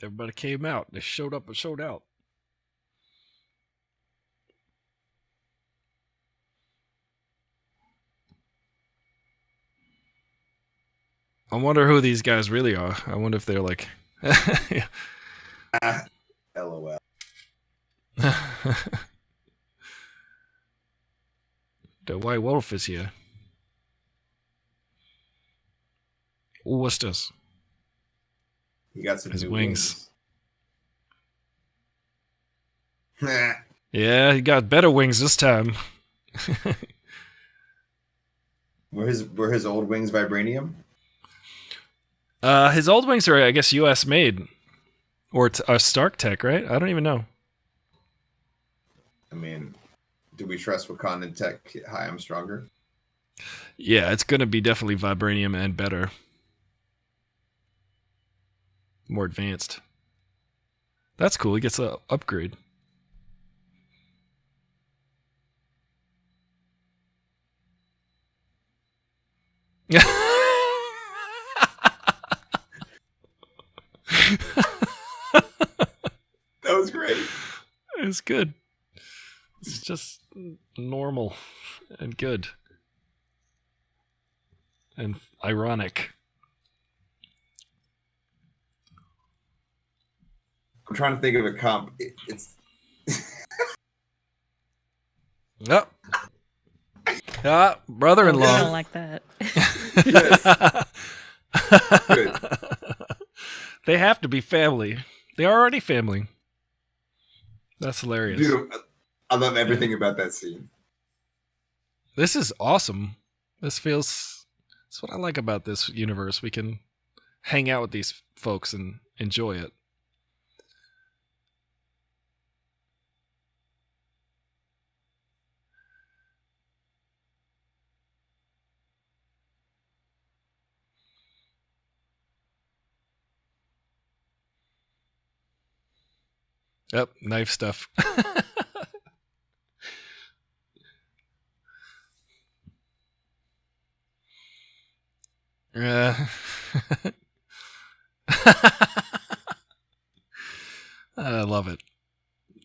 Everybody came out. They showed up and showed out. I wonder who these guys really are. I wonder if they're like... LOL. The White Wolf is here. Ooh, what's this? He got some His new wings. wings. Yeah, he got better wings this time. Were his old wings vibranium? His old wings are, I guess, U.S. made. Or Stark Tech, right? I don't even know. I mean, do we trust Wakandan tech? Hi, I'm stronger. Yeah, it's going to be definitely vibranium and better. More advanced. That's cool. He gets an upgrade. That was great. It's good. It's just normal and good. And ironic. I'm trying to think of a comp. It's Yep. Brother-in-law. I don't like that. good. They have to be family. They're already family. That's hilarious. Dude, I love everything about that scene. This is awesome. That's what I like about this universe. We can hang out with these folks and enjoy it. Yep, knife stuff. I love it.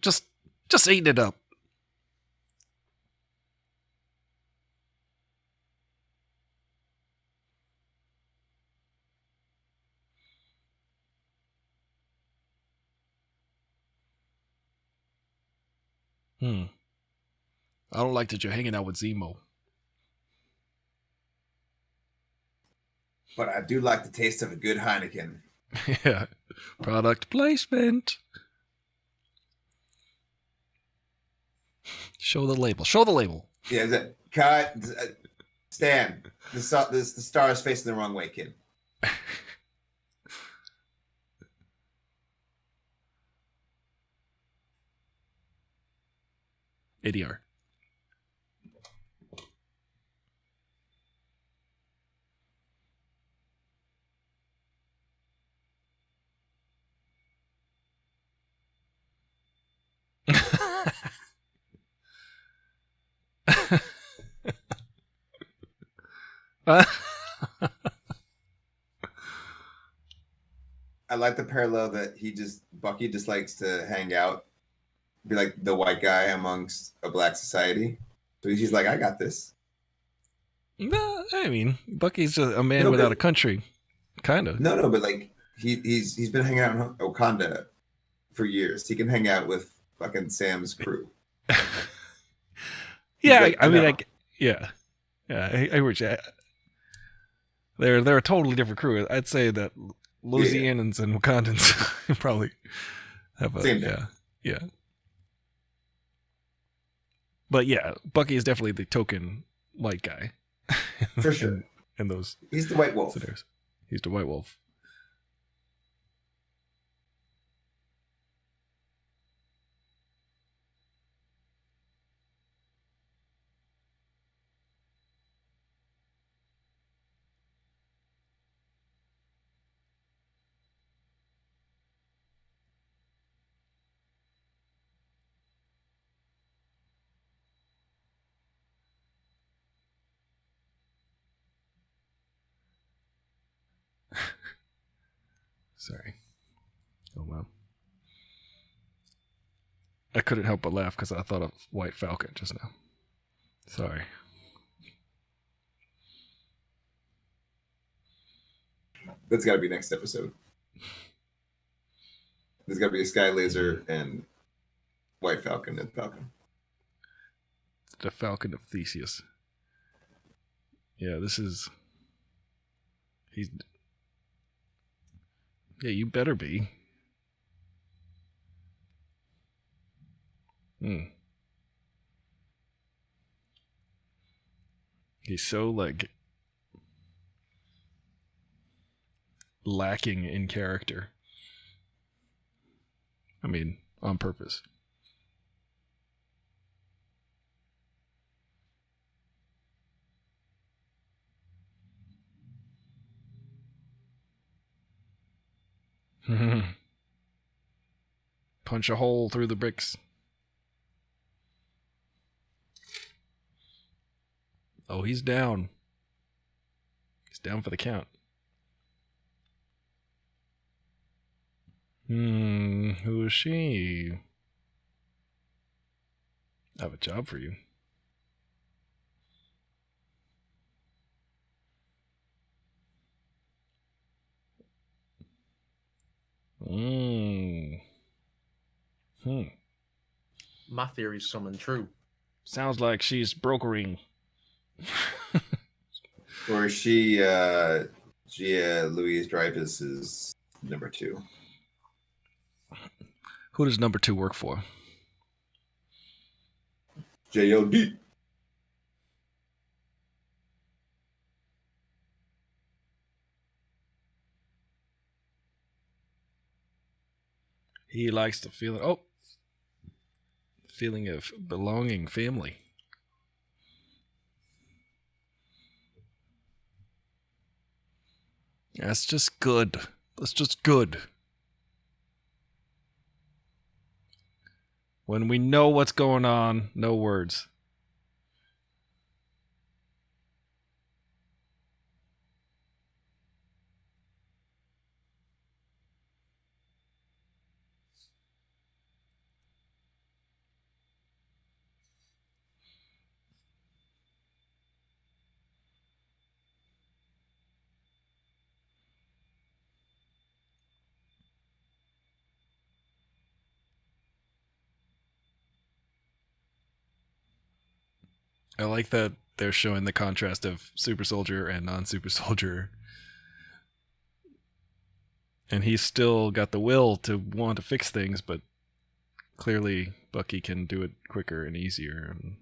Just eating it up. I don't like that you're hanging out with Zemo. But I do like the taste of a good Heineken. Yeah. Product placement. Show the label. Show the label. Yeah, is it? Cut. Stan, the star is facing the wrong way, kid. ADR. I like the parallel that Bucky just likes to hang out, be like the white guy amongst a black society. So he's like, I got this. No, I mean, Bucky's a man without a country, kind of. No, but like he's been hanging out in Wakanda for years. He can hang out with fucking Sam's crew. Yeah, like, I mean, yeah, I heard you. They're a totally different crew. I'd say that Louisianans and Wakandans probably have a same thing. Yeah. But yeah, Bucky is definitely the token white guy. For sure. In those, he's the white wolf. Scenarios. He's the white wolf. Sorry. Oh wow. I couldn't help but laugh because I thought of White Falcon just now. Sorry. That's got to be next episode. There's got to be a Sky Laser and White Falcon and Falcon. The Falcon of Theseus. Yeah, yeah, you better be. He's so like lacking in character. I mean, on purpose. Punch a hole through the bricks. Oh, he's down. He's down for the count. Who is she? I have a job for you. My theory's coming true. Sounds like she's brokering. Or is she Louise Dreyfus is number 2. Who does number 2 work for? J.O.D. He likes the feeling of belonging, family. That's just good. That's just good. When we know what's going on, no words. I like that they're showing the contrast of super soldier and non-super soldier. And he's still got the will to want to fix things, but clearly Bucky can do it quicker and easier. And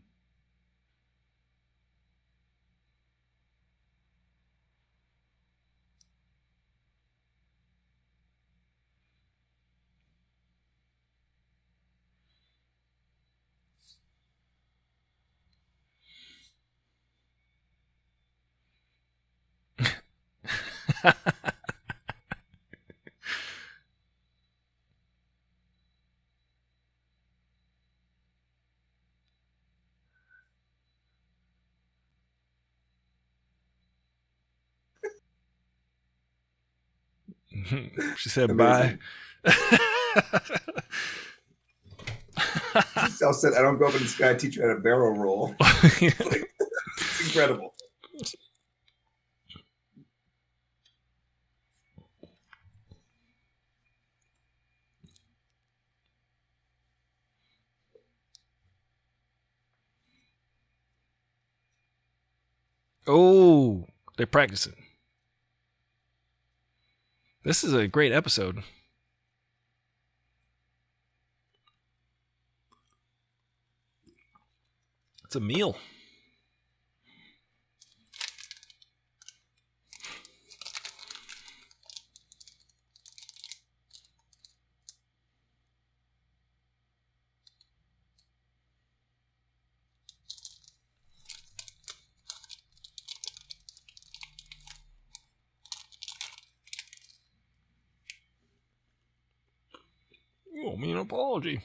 She said bye. Cell said, "I don't go up in the sky. I teach you how to barrel roll." It's incredible. Oh, they're practicing. This is a great episode. It's a meal. You owe me an apology.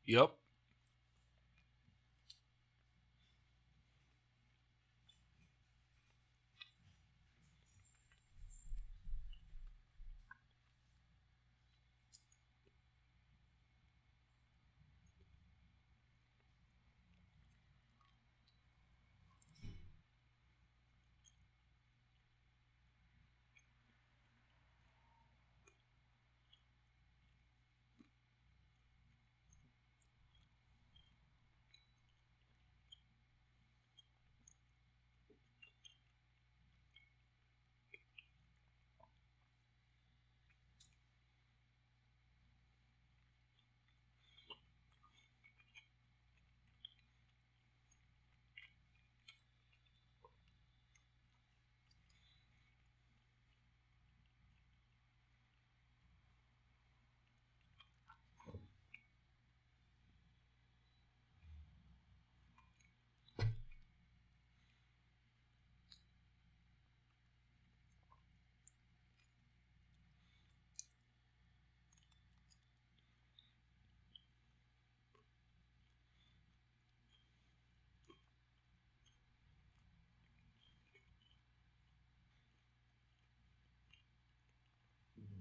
Yep.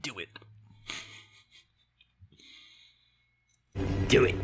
Do it. Do it.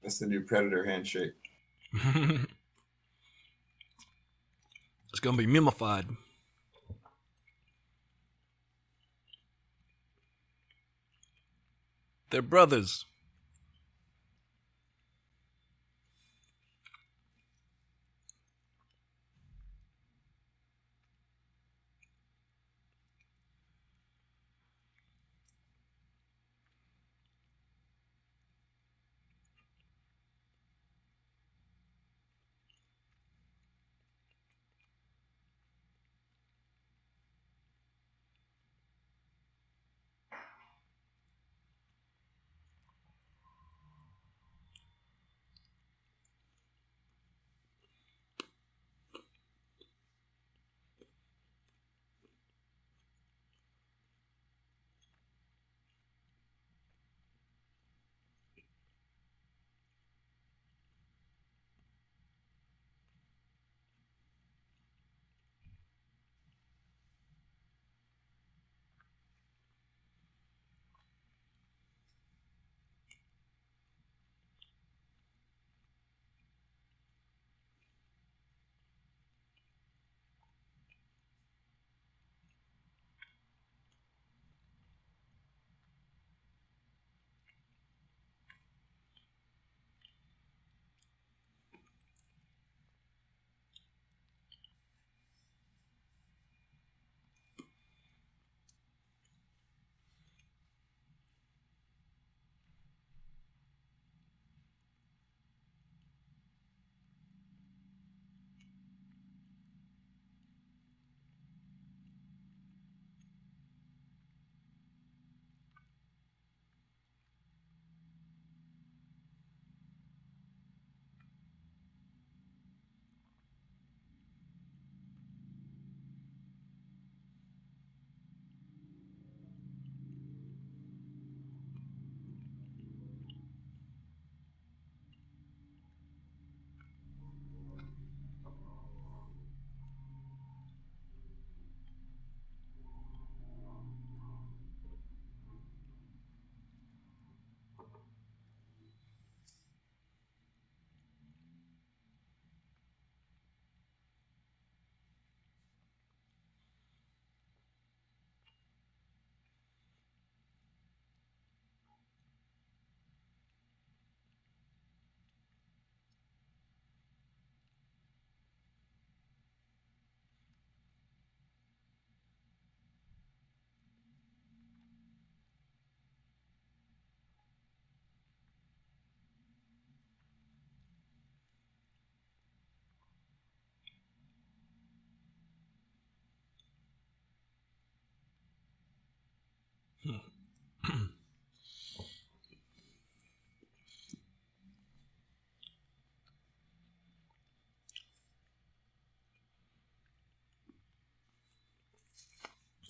That's the new Predator handshake. It's gonna be mimified. They're brothers.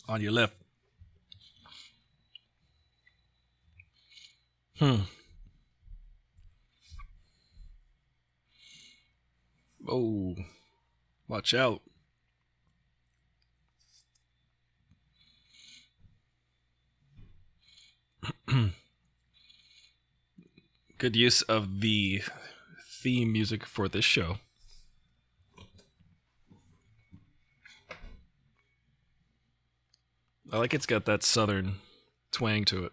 On your left. Oh, watch out. Good use of the theme music for this show. I like it's got that southern twang to it.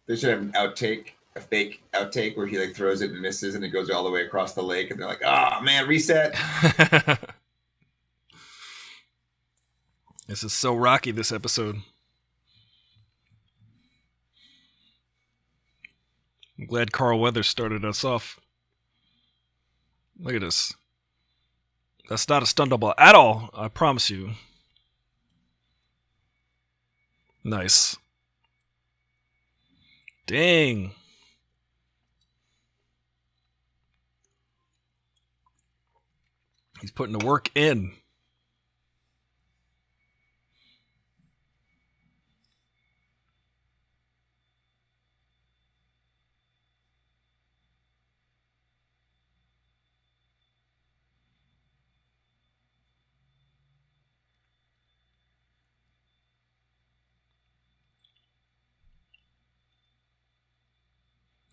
They should have an outtake, a fake outtake where he like throws it and misses and it goes all the way across the lake and they're like, "Ah, man, reset." This is so rocky, this episode. I'm glad Carl Weathers started us off. Look at this. That's not a stun double at all, I promise you. Nice. Dang. He's putting the work in.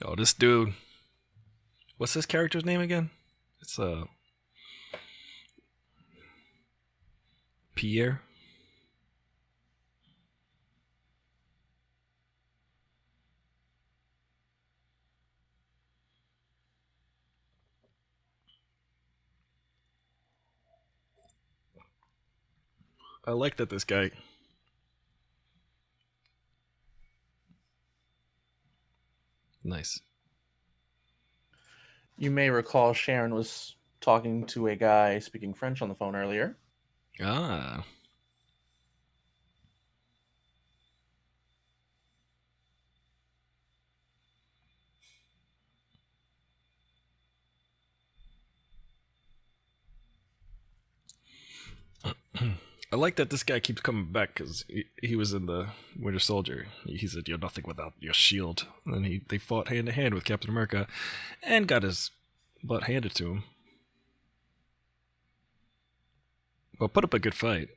Oh, this dude. What's this character's name again? It's Pierre. I like that this guy. Nice. You may recall Sharon was talking to a guy speaking French on the phone earlier. Ah. I like that this guy keeps coming back because he was in the Winter Soldier. He said, "You're nothing without your shield." And they fought hand to hand with Captain America and got his butt handed to him. But put up a good fight.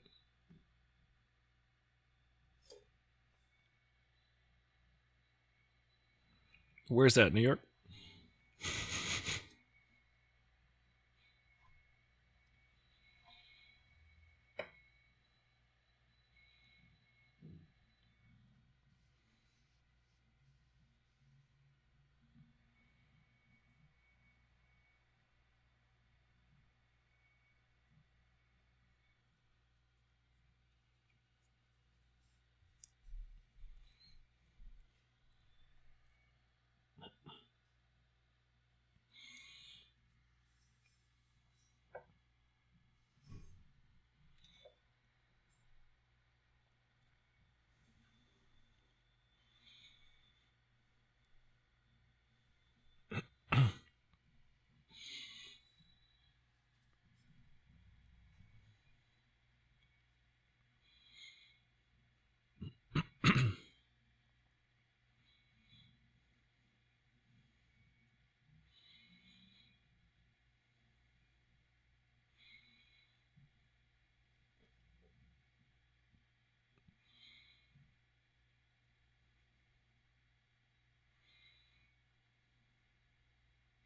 Where's that, New York?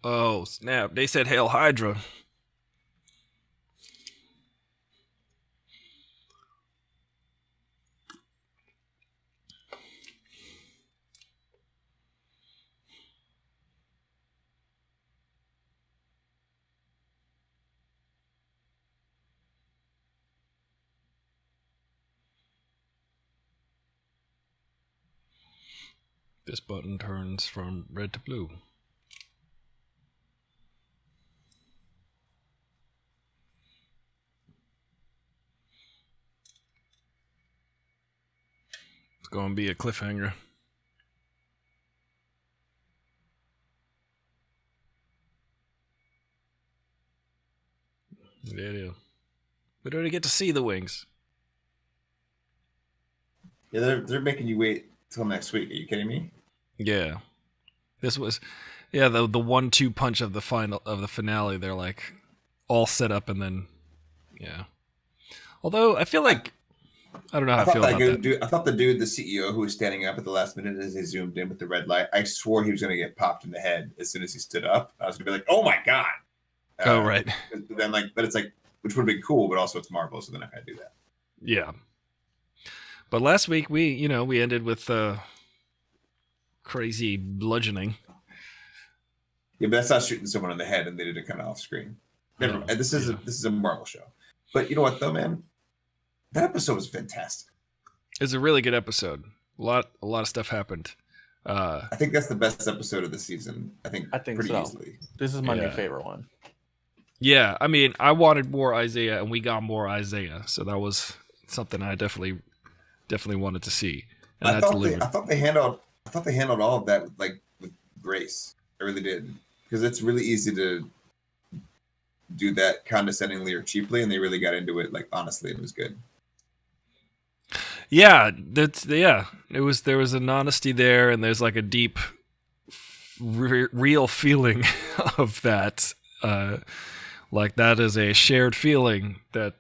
Oh, snap. They said Hail Hydra. This button turns from red to blue. going to be a cliffhanger. Yeah, it is. We don't get to see the wings. Yeah, they're making you wait till next week. Are you kidding me? Yeah. This was, yeah, the 1-2 punch of the finale. They're like all set up and then, yeah. Although I feel like I don't know how I feel about that. I thought the CEO who was standing up at the last minute as they zoomed in with the red light, I swore he was going to get popped in the head as soon as he stood up. I was going to be like, "Oh my god!" Right. But then but it's like, which would have been cool, but also it's Marvel, so they're not going to do that. Yeah. But last week we ended with crazy bludgeoning. Yeah, but that's not shooting someone in the head, and they did it kind of off screen. Never mind. This is a Marvel show. But you know what, though, man? That episode was fantastic. It's a really good episode. A lot of stuff happened. I think that's the best episode of the season. I think pretty so. easily. This is my new favorite one. Yeah, I mean, I wanted more Isaiah, and we got more Isaiah, so that was something I definitely wanted to see. And I thought they handled all of that with grace. I really did, because it's really easy to do that condescendingly or cheaply, and they really got into it honestly. It was good. Yeah, there was an honesty there, and there's like a deep, real feeling of that. Like that is a shared feeling that,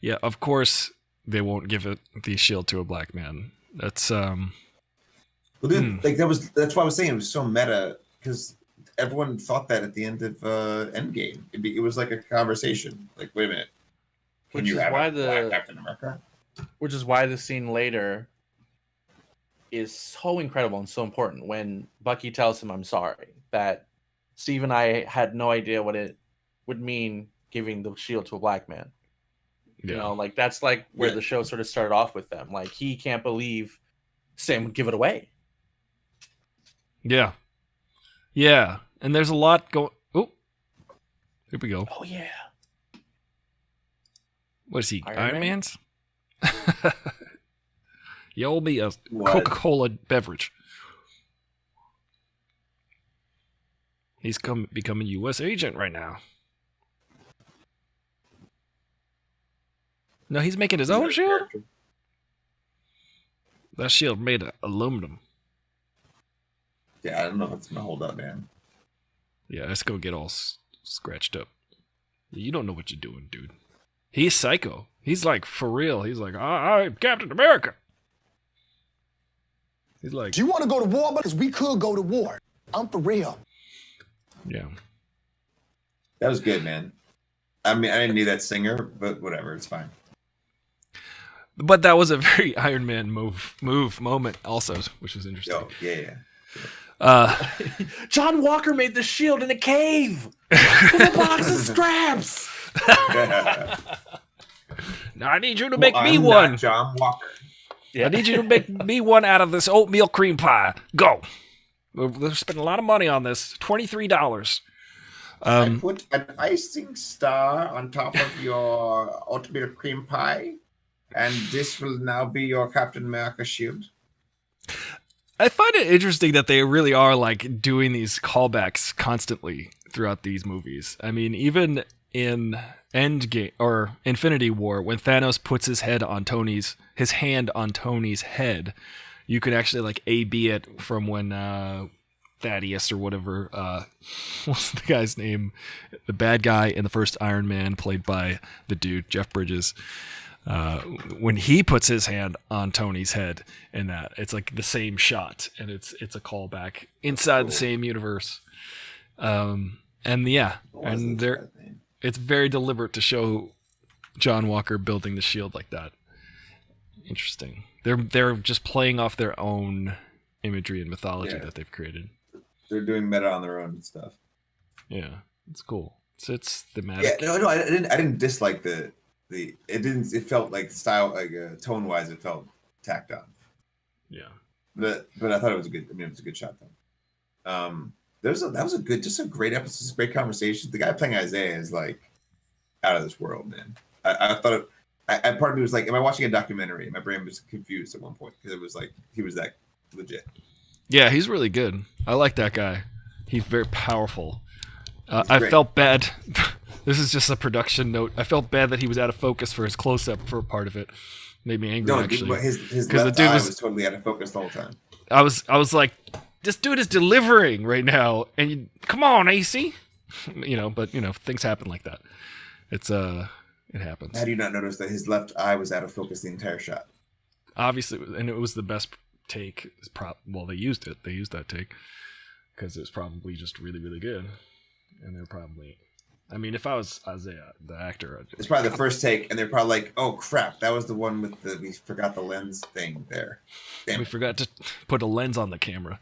yeah, of course they won't give the shield to a black man. That's well, dude, that's why I was saying it was so meta, because everyone thought that at the end of Endgame. It was like a conversation. Like, wait a minute, Which is why the Captain America. Which is why the scene later is so incredible and so important when Bucky tells him, "I'm sorry," that Steve and I had no idea what it would mean giving the shield to a black man. Yeah. You know, that's where the show sort of started off with them. Like, he can't believe Sam would give it away. Yeah. Yeah. And there's a lot going. Oh, here we go. Oh, yeah. What is he? Iron Man's? You owe me a Coca-Cola beverage. He's becoming a U.S. agent right now. No, he's making his own shield? That shield made of aluminum. Yeah, I don't know if it's going to hold up, man. Yeah, it's going to get all scratched up. You don't know what you're doing, dude. He's psycho. He's like, for real. He's like, I'm Captain America. He's like, Do you want to go to war? Because we could go to war. I'm for real. Yeah. That was good, man. I mean, I didn't need that singer, but whatever, it's fine. But that was a very Iron Man move moment also, which was interesting. Oh, yeah. John Walker made the shield in a cave with a box of scraps. Now I need you to make me one. Not John Walker. Yeah. I need you to make me one out of this oatmeal cream pie. Go. We're spending a lot of money on this. $23. I put an icing star on top of your oatmeal cream pie, and this will now be your Captain America shield. I find it interesting that they really are doing these callbacks constantly throughout these movies. I mean, even in Endgame or Infinity War, when Thanos puts his hand on Tony's head, you could actually A/B it from when Thaddeus or whatever, what's the guy's name? The bad guy in the first Iron Man, played by the dude Jeff Bridges. When he puts his hand on Tony's head, and that it's the same shot, and it's a callback inside the same universe. It's very deliberate to show John Walker building the shield like that. Interesting. They're just playing off their own imagery and mythology that they've created. They're doing meta on their own stuff. Yeah, it's cool. It's thematic. Yeah, no, I didn't dislike it felt style, tone wise, it felt tacked on. Yeah. But I thought it was it was a good shot though. That was a great episode, just a great conversation. The guy playing Isaiah is out of this world, man. I thought part of me was like, am I watching a documentary? My brain was confused at one point because it was like he was that legit. Yeah, he's really good. I like that guy. He's very powerful. I felt bad. This is just a production note. I felt bad that he was out of focus for his close-up for a part of it. Made me angry, actually. But his left eye was totally out of focus the whole time. I was like, this dude is delivering right now, and come on, AC. But things happen like that. It happens. How do you not notice that his left eye was out of focus the entire shot? Obviously, and it was the best take. Well, they used it. They used that take because it was probably just really, really good. And they're probably, I mean, if I was Isaiah, the actor, it's probably the first take, and they're probably like, "Oh crap, that was the one with we forgot the lens thing there. Damn we forgot to put a lens on the camera."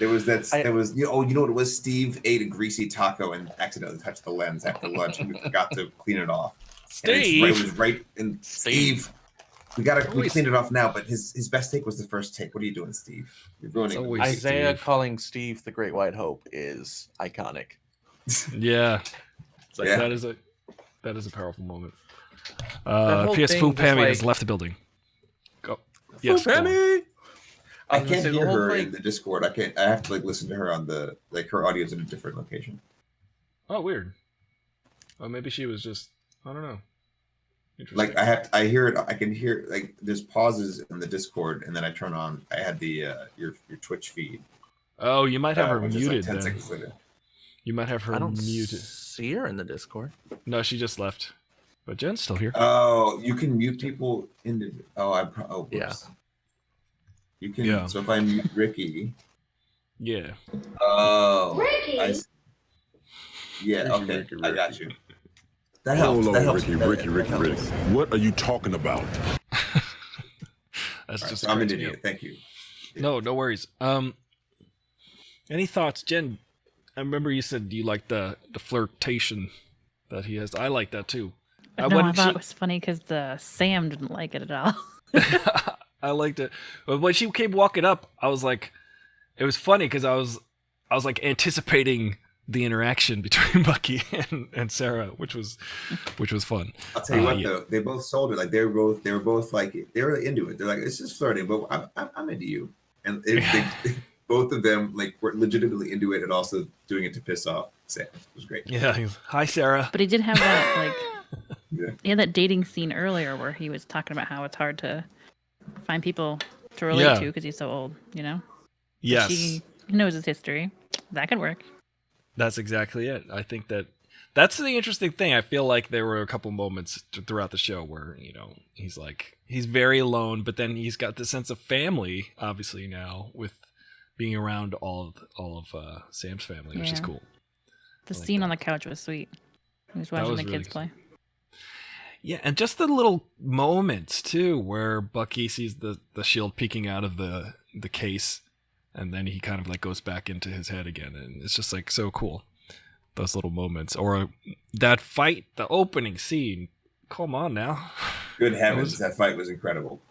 There was you know what it was? Steve ate a greasy taco and accidentally touched the lens after lunch, and we forgot to clean it off. Steve, it was right in Steve. We cleaned it off now, but his best take was the first take. What are you doing, Steve? You're ruining it. Isaiah calling Steve the Great White Hope is iconic. Yeah, that is a powerful moment. PS Fu Pammy has left the building. Go. Yes, Pammy. I can't hear her in the Discord. I have to listen to her on the her audio's in a different location. Oh, weird. Well, maybe she was just, I don't know. I hear it. I can hear there's pauses in the Discord, and then I turn on. I had the your Twitch feed. Oh, you might have her muted. 10 seconds later. You might have her muted. See her in the Discord. No, she just left. But Jen's still here. Oh, you can mute people in the. Yeah. You can. Yeah. So if I mute Ricky. Yeah. Oh. Ricky. Yeah. Okay. Ricky. I got you. That helps. Hold that on, helps. Ricky. What are you talking about? That's just. I'm an idiot. Thank you. No worries. Any thoughts, Jen? I remember you said you liked the flirtation that he has. I like that too. I thought it was funny because Sam didn't like it at all. I liked it, but when she came walking up, I was like, it was funny because I was like anticipating the interaction between Bucky and Sarah, which was fun. I'll tell you what though, they both sold it. They were both like they were into it. They're like, it's just flirting, but I'm into you, and both of them were legitimately into it and also doing it to piss off Sam. It was great. Yeah. Hi, Sarah. But he did have that he had that dating scene earlier where he was talking about how it's hard to find people to relate to because he's so old, Yes. She knows his history. That could work. That's exactly it. I think that's the interesting thing. I feel like there were a couple moments throughout the show where, he's very alone, but then he's got the sense of family, obviously now, with being around all of Sam's family, which is cool. The scene on the couch was sweet. He was watching the kids play. Yeah, and just the little moments too, where Bucky sees the shield peeking out of the case, and then he kind of goes back into his head again, and it's just so cool. Those little moments, or that fight, the opening scene. Come on now. Good heavens, that fight was incredible.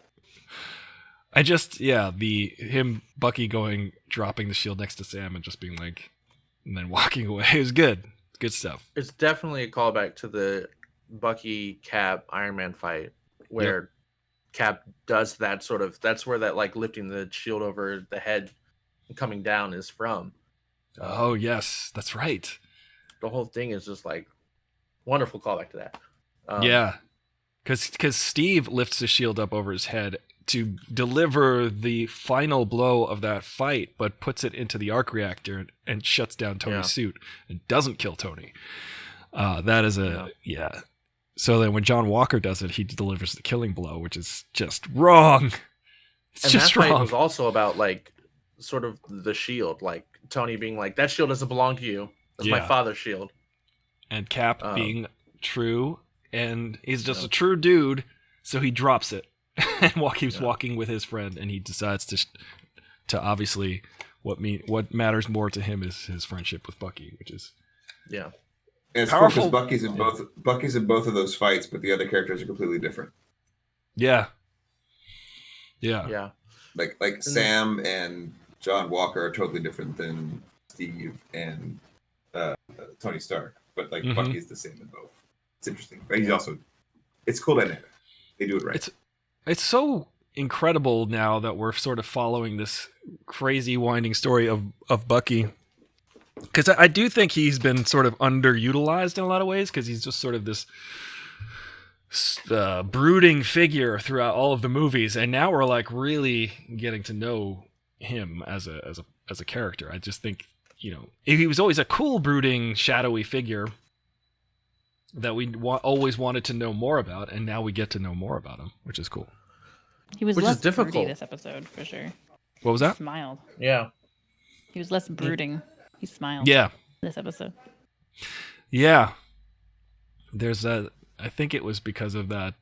I just Bucky dropping the shield next to Sam and just being and then walking away. It was good. Good stuff. It's definitely a callback to the Bucky Cap Iron Man fight where Cap does that that's where that lifting the shield over the head and coming down is from. Oh yes, that's right. The whole thing is just wonderful callback to that. Yeah, because Steve lifts the shield up over his head to deliver the final blow of that fight, but puts it into the arc reactor and shuts down Tony's suit and doesn't kill Tony. That is So then when John Walker does it, he delivers the killing blow, which is just wrong. It's just that wrong. Fight was also about sort of the shield, Tony being that shield doesn't belong to you. That's my father's shield. And Cap being true, and he's just a true dude, so he drops it and keeps walking with his friend, and he decides to obviously what matters more to him is his friendship with Bucky, which is And it's powerful. Cool Bucky's in both of those fights, but the other characters are completely different. Yeah. Like Sam and John Walker are totally different than Steve and Tony Stark, but Bucky's the same in both. It's interesting, but he's also. It's cool that they do it right. It's so incredible now that we're sort of following this crazy winding story of Bucky, because I do think he's been sort of underutilized in a lot of ways, because he's just sort of this brooding figure throughout all of the movies, and now we're like really getting to know him as a character. I just think, you know, he was always a cool, brooding, shadowy figure that we always wanted to know more about, and now we get to know more about him, which is cool. He was less broody this episode, for sure. What was that? He smiled. Yeah. He was less brooding. He smiled. Yeah. This episode. Yeah. I think it was because of that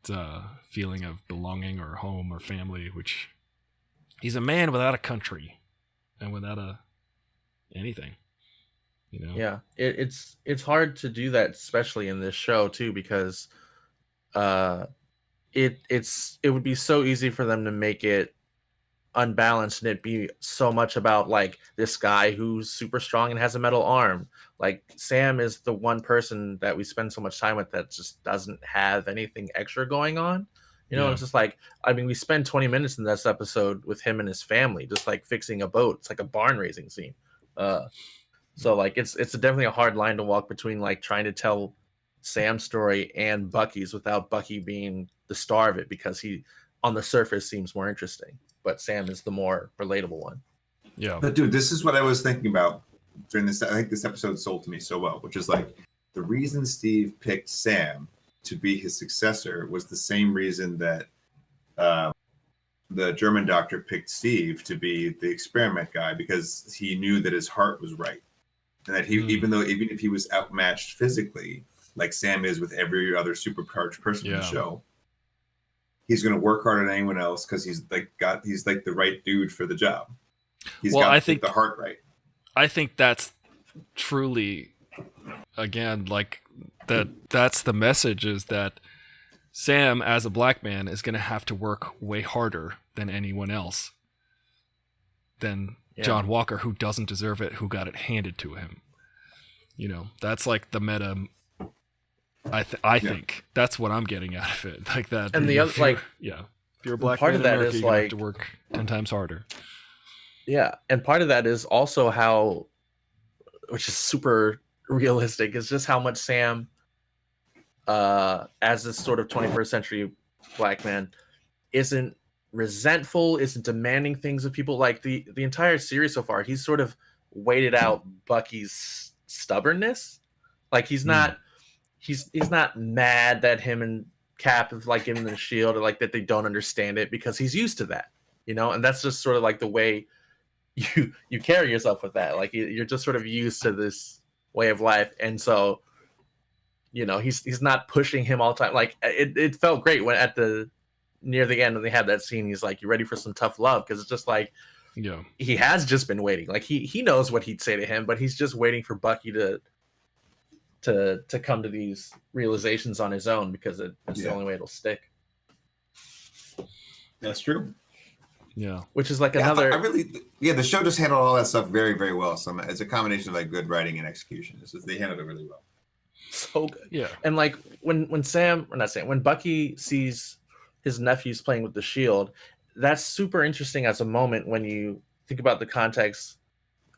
feeling of belonging or home or family, which he's a man without a country and without anything. You know? Yeah, it's hard to do that, especially in this show too, because it would be so easy for them to make it unbalanced and it be so much about like this guy who's super strong and has a metal arm. Like Sam is the one person that we spend so much time with that just doesn't have anything extra going on. You know, Yeah. It's just like, I mean, we spend 20 minutes in this episode with him and his family, just like fixing a boat. It's like a barn raising scene. So like it's definitely a hard line to walk between like trying to tell Sam's story and Bucky's without Bucky being the star of it, because he on the surface seems more interesting, but Sam is the more relatable one. Yeah. But dude, this is what I was thinking about during this. I think this episode sold to me so well, which is like the reason Steve picked Sam to be his successor was the same reason that the German doctor picked Steve to be the experiment guy, because he knew that his heart was right. And that he, even if he was outmatched physically, like Sam is with every other supercharged person in the show, he's going to work harder than anyone else because he's like the right dude for the job. He's got the heart right. I think that's truly, again, like that's the message, is that Sam, as a black man, is going to have to work way harder than anyone else, than John Walker, who doesn't deserve it, who got it handed to him. You know, that's like the meta. I think that's what I'm getting out of it, like that. And the other, like, if you're a black part man of that in America, is you're gonna like have to work 10 times harder. Yeah, and part of that is also how, which is super realistic, is just how much Sam, as this sort of 21st century black man, isn't resentful, isn't demanding things of people. Like the entire series so far, he's sort of waited out Bucky's stubbornness. Like he's not not mad that him and Cap have like given the shield, or like that they don't understand it, because he's used to that, you know. And that's just sort of like the way you carry yourself with that. Like you're just sort of used to this way of life, and so, you know, he's not pushing him all the time. Like it felt great when near the end when they had that scene, he's like, "You ready for some tough love?" Because it's just like, yeah, he has just been waiting. Like he knows what he'd say to him, but he's just waiting for Bucky to come to these realizations on his own, because it's the only way it'll stick. That's true. Yeah, which is like another. The show just handled all that stuff very, very well. So it's a combination of like good writing and execution. They handled it really well. So good. Yeah. And like when Bucky sees his nephews playing with the shield, that's super interesting as a moment when you think about the context.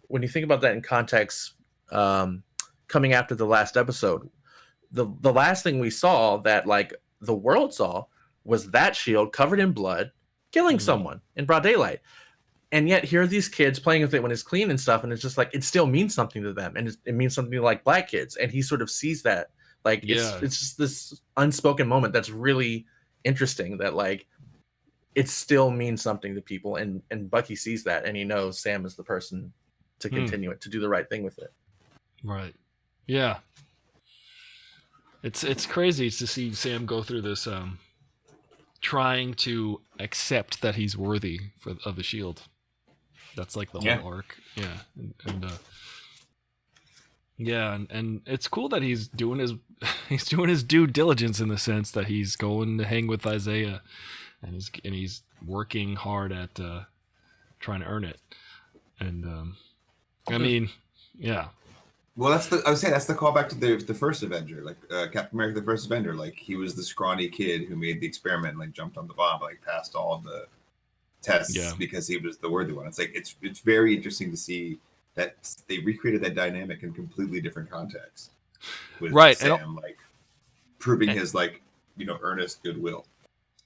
When you think about that in context, coming after the last episode, the last thing we saw that like the world saw was that shield covered in blood, killing someone in broad daylight. And yet here are these kids playing with it when it's clean and stuff, and it's just like it still means something to them, and it means something to like black kids, and he sort of sees that. Like it's just this unspoken moment that's really interesting, that like it still means something to people, and Bucky sees that, and he knows Sam is the person to continue it, to do the right thing with it. Right. Yeah. It's crazy to see Sam go through this trying to accept that he's worthy of the shield. That's like the whole arc. Yeah. And it's cool that he's doing his due diligence, in the sense that he's going to hang with Isaiah, and he's working hard at trying to earn it. And I mean, yeah. Well, I would say that's the callback to the first Avenger, like Captain America: The First Avenger. Like he was the scrawny kid who made the experiment, and, like jumped on the bomb, like passed all the tests because he was the worthy one. It's like it's very interesting to see that they recreated that dynamic in completely different contexts. With Sam like proving his like earnest goodwill.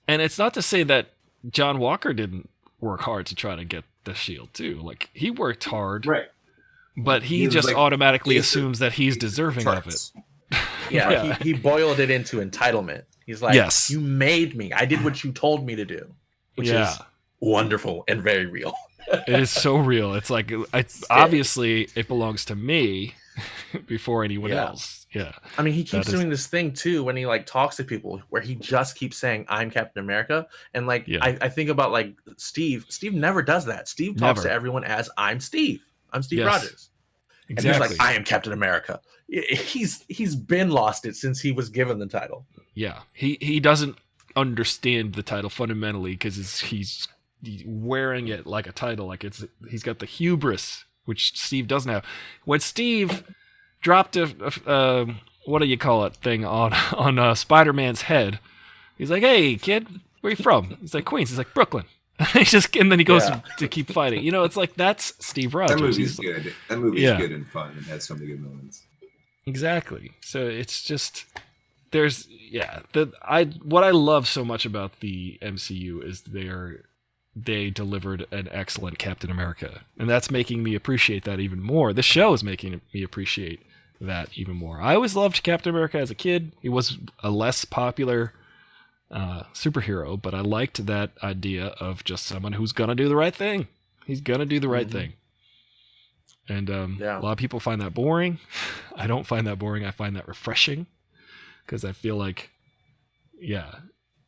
And it's not to say that John Walker didn't work hard to try to get the shield too. Like he worked hard, right? But he just like, automatically assumes that he's deserving of it. Yeah, he boiled it into entitlement. He's like, yes, you made me. I did what you told me to do, which is wonderful and very real. It is so real. It's like, obviously it belongs to me before anyone else. Yeah. I mean, he keeps doing this thing too when he like talks to people where he just keeps saying, I'm Captain America. And like, I think about like Steve. Steve never does that. Steve talks to everyone as I'm Steve. I'm Steve Rogers. Exactly. And he's like, I am Captain America. He's been lost it since he was given the title. Yeah. He doesn't understand the title fundamentally because he's wearing it like a title. Like he's got the hubris, which Steve doesn't have. When Steve dropped a what do you call it thing on Spider-Man's head, he's like, hey kid, where you from? He's like, Queens. He's like, Brooklyn. And then he goes to keep fighting. It's like that's Steve Rogers. That movie's good. That movie's good and fun and has so many good moments. Exactly. So it's just there's what I love so much about the MCU is they delivered an excellent Captain America, and that's making me appreciate that even more. The show is making me appreciate that even more. I always loved Captain America as a kid. He was a less popular superhero, but I liked that idea of just someone who's gonna do the right thing. He's gonna do the right thing. And a lot of people find that boring. I don't find that boring. I find that refreshing because I feel like,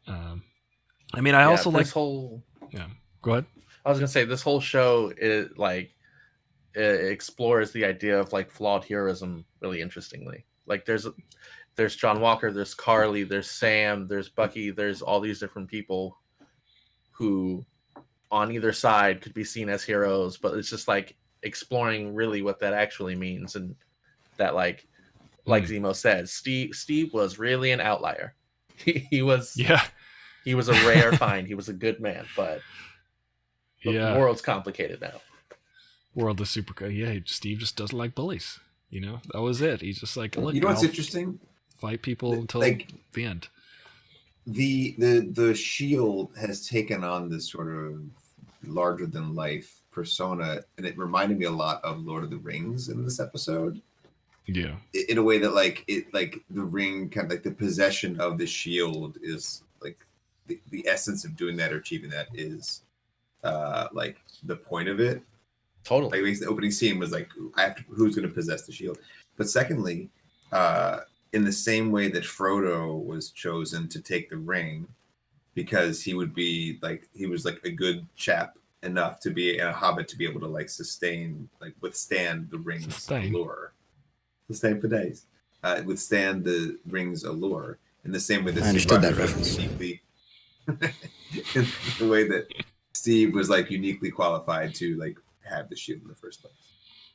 I mean, I also like this whole. Yeah, go ahead. I was gonna say this whole show it explores the idea of like flawed heroism really interestingly. Like there's John Walker, there's Carly, there's Sam, there's Bucky, there's all these different people who on either side could be seen as heroes, but it's just like exploring really what that actually means. And that like Zemo said, Steve was really an outlier. He was a rare find. He was a good man, but the world's complicated now. World is super good. Yeah, Steve just doesn't like bullies. That was it. He's just like, look, what's interesting? Fight people until the end. The Shield has taken on this sort of larger than life persona, and it reminded me a lot of Lord of the Rings in this episode. Yeah, in a way that like the ring kind of like the possession of the shield is like the essence of doing that or achieving that is like the point of it. Totally. Like the opening scene was like, who's going to possess the shield? But secondly, in the same way that Frodo was chosen to take the ring because he was like a good chap enough to be a hobbit to be able to like withstand the ring's allure. Sustain for days. Withstand the ring's allure in the same way that I understood that reference. Uniquely, in the way that Steve was like uniquely qualified to like have the shield in the first place.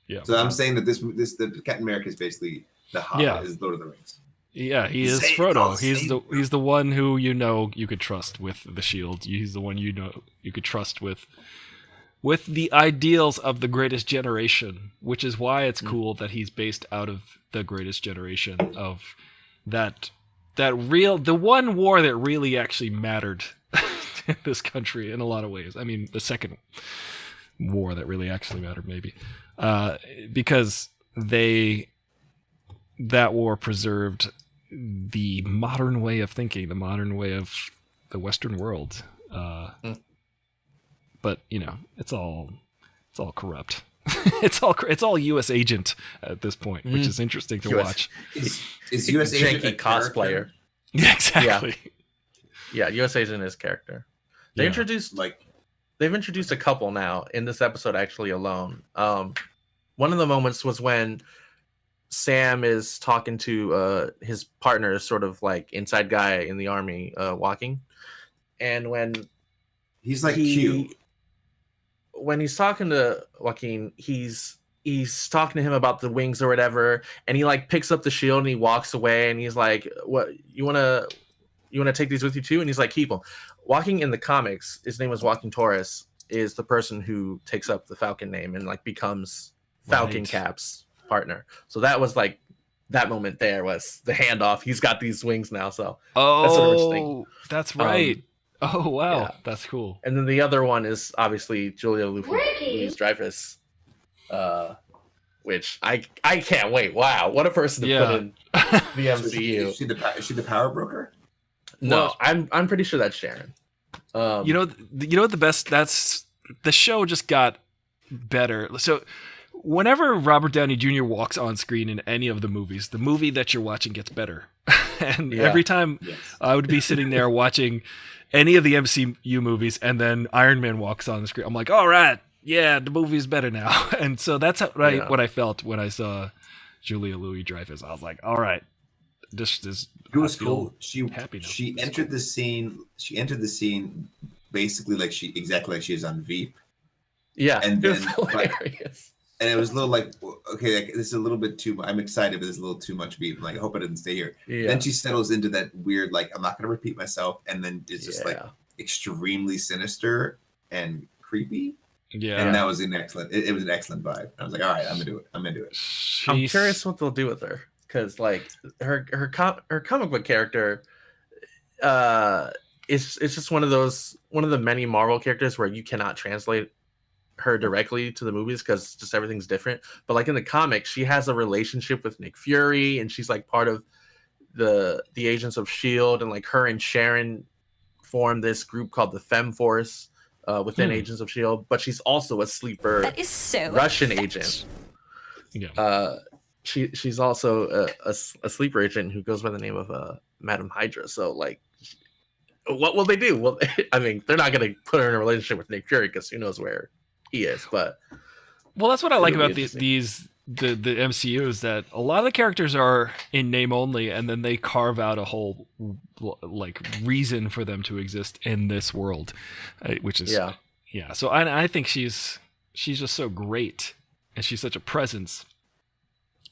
Yeah. So I'm saying that the Captain America is basically the Hobbit, is Lord of the Rings. Yeah, he is Frodo. He's the one who you could trust with the shield. He's the one you could trust with the ideals of the greatest generation, which is why it's cool that he's based out of the greatest generation of the one war that really actually mattered in this country in a lot of ways. I mean, the second war that really actually mattered, maybe, because that war preserved the modern way of thinking, the modern way of the Western world. But it's all corrupt. it's all U.S. agent at this point, which is interesting to watch. Is U.S. agent a cosplayer? Yeah, exactly. Yeah, U.S. agent is character. They've introduced a couple now in this episode actually alone. One of the moments was when Sam is talking to his partner, sort of like inside guy in the army, walking, and when he's like cute. When he's talking to Joaquin, he's he's talking to him about the wings or whatever, and he like picks up the shield and he walks away, and he's like, "What, you wanna take these with you too?" And he's like, "Keep them." Walking in the comics, his name was Walking Taurus, is the person who takes up the Falcon name and like becomes Falcon Cap's partner. So that was like that moment there was the handoff. He's got these wings now, so that's what I was thinking. That's right. Oh wow, yeah. That's cool. And then the other one is obviously Julia Louis-Dreyfus, which I can't wait. Wow, what a person to put in the MCU. Is she the power broker? No, I'm pretty sure that's Sharon. You know the best. That's the show just got better. So whenever Robert Downey Jr. walks on screen in any of the movies, the movie that you're watching gets better. And every time I would be sitting there watching any of the MCU movies, and then Iron Man walks on the screen, I'm like, all right, yeah, the movie's better now. And so that's what I felt when I saw Julia Louis-Dreyfus. I was like, all right, this it was cool. She entered the scene. She entered the scene basically exactly like she is on Veep. Yeah, and then hilarious. And it was a little like, okay, this is a little bit too much. I'm excited, but there's a little too much Veep. I'm like, I hope I didn't stay here. Yeah. Then she settles into that weird, like, I'm not going to repeat myself. And then it's just like extremely sinister and creepy. Yeah. And that was an excellent, it was an excellent vibe. I was like, all right, I'm into it. I'm into it. I'm curious what they'll do with her. Because like her comic book character, it's just one of the many Marvel characters where you cannot translate her directly to the movies because just everything's different. But like in the comics, she has a relationship with Nick Fury, and she's like part of the Agents of S.H.I.E.L.D., and like her and Sharon formed this group called the Fem Force within Agents of S.H.I.E.L.D., but she's also a sleeper Russian agent. Yeah. She's also a sleeper agent who goes by the name of Madam Hydra. So like, what will they do? Well, I mean, they're not going to put her in a relationship with Nick Fury because who knows where he is. But that's what I like about the MCU is that a lot of the characters are in name only, and then they carve out a whole like reason for them to exist in this world, which is yeah. So I think she's just so great, and she's such a presence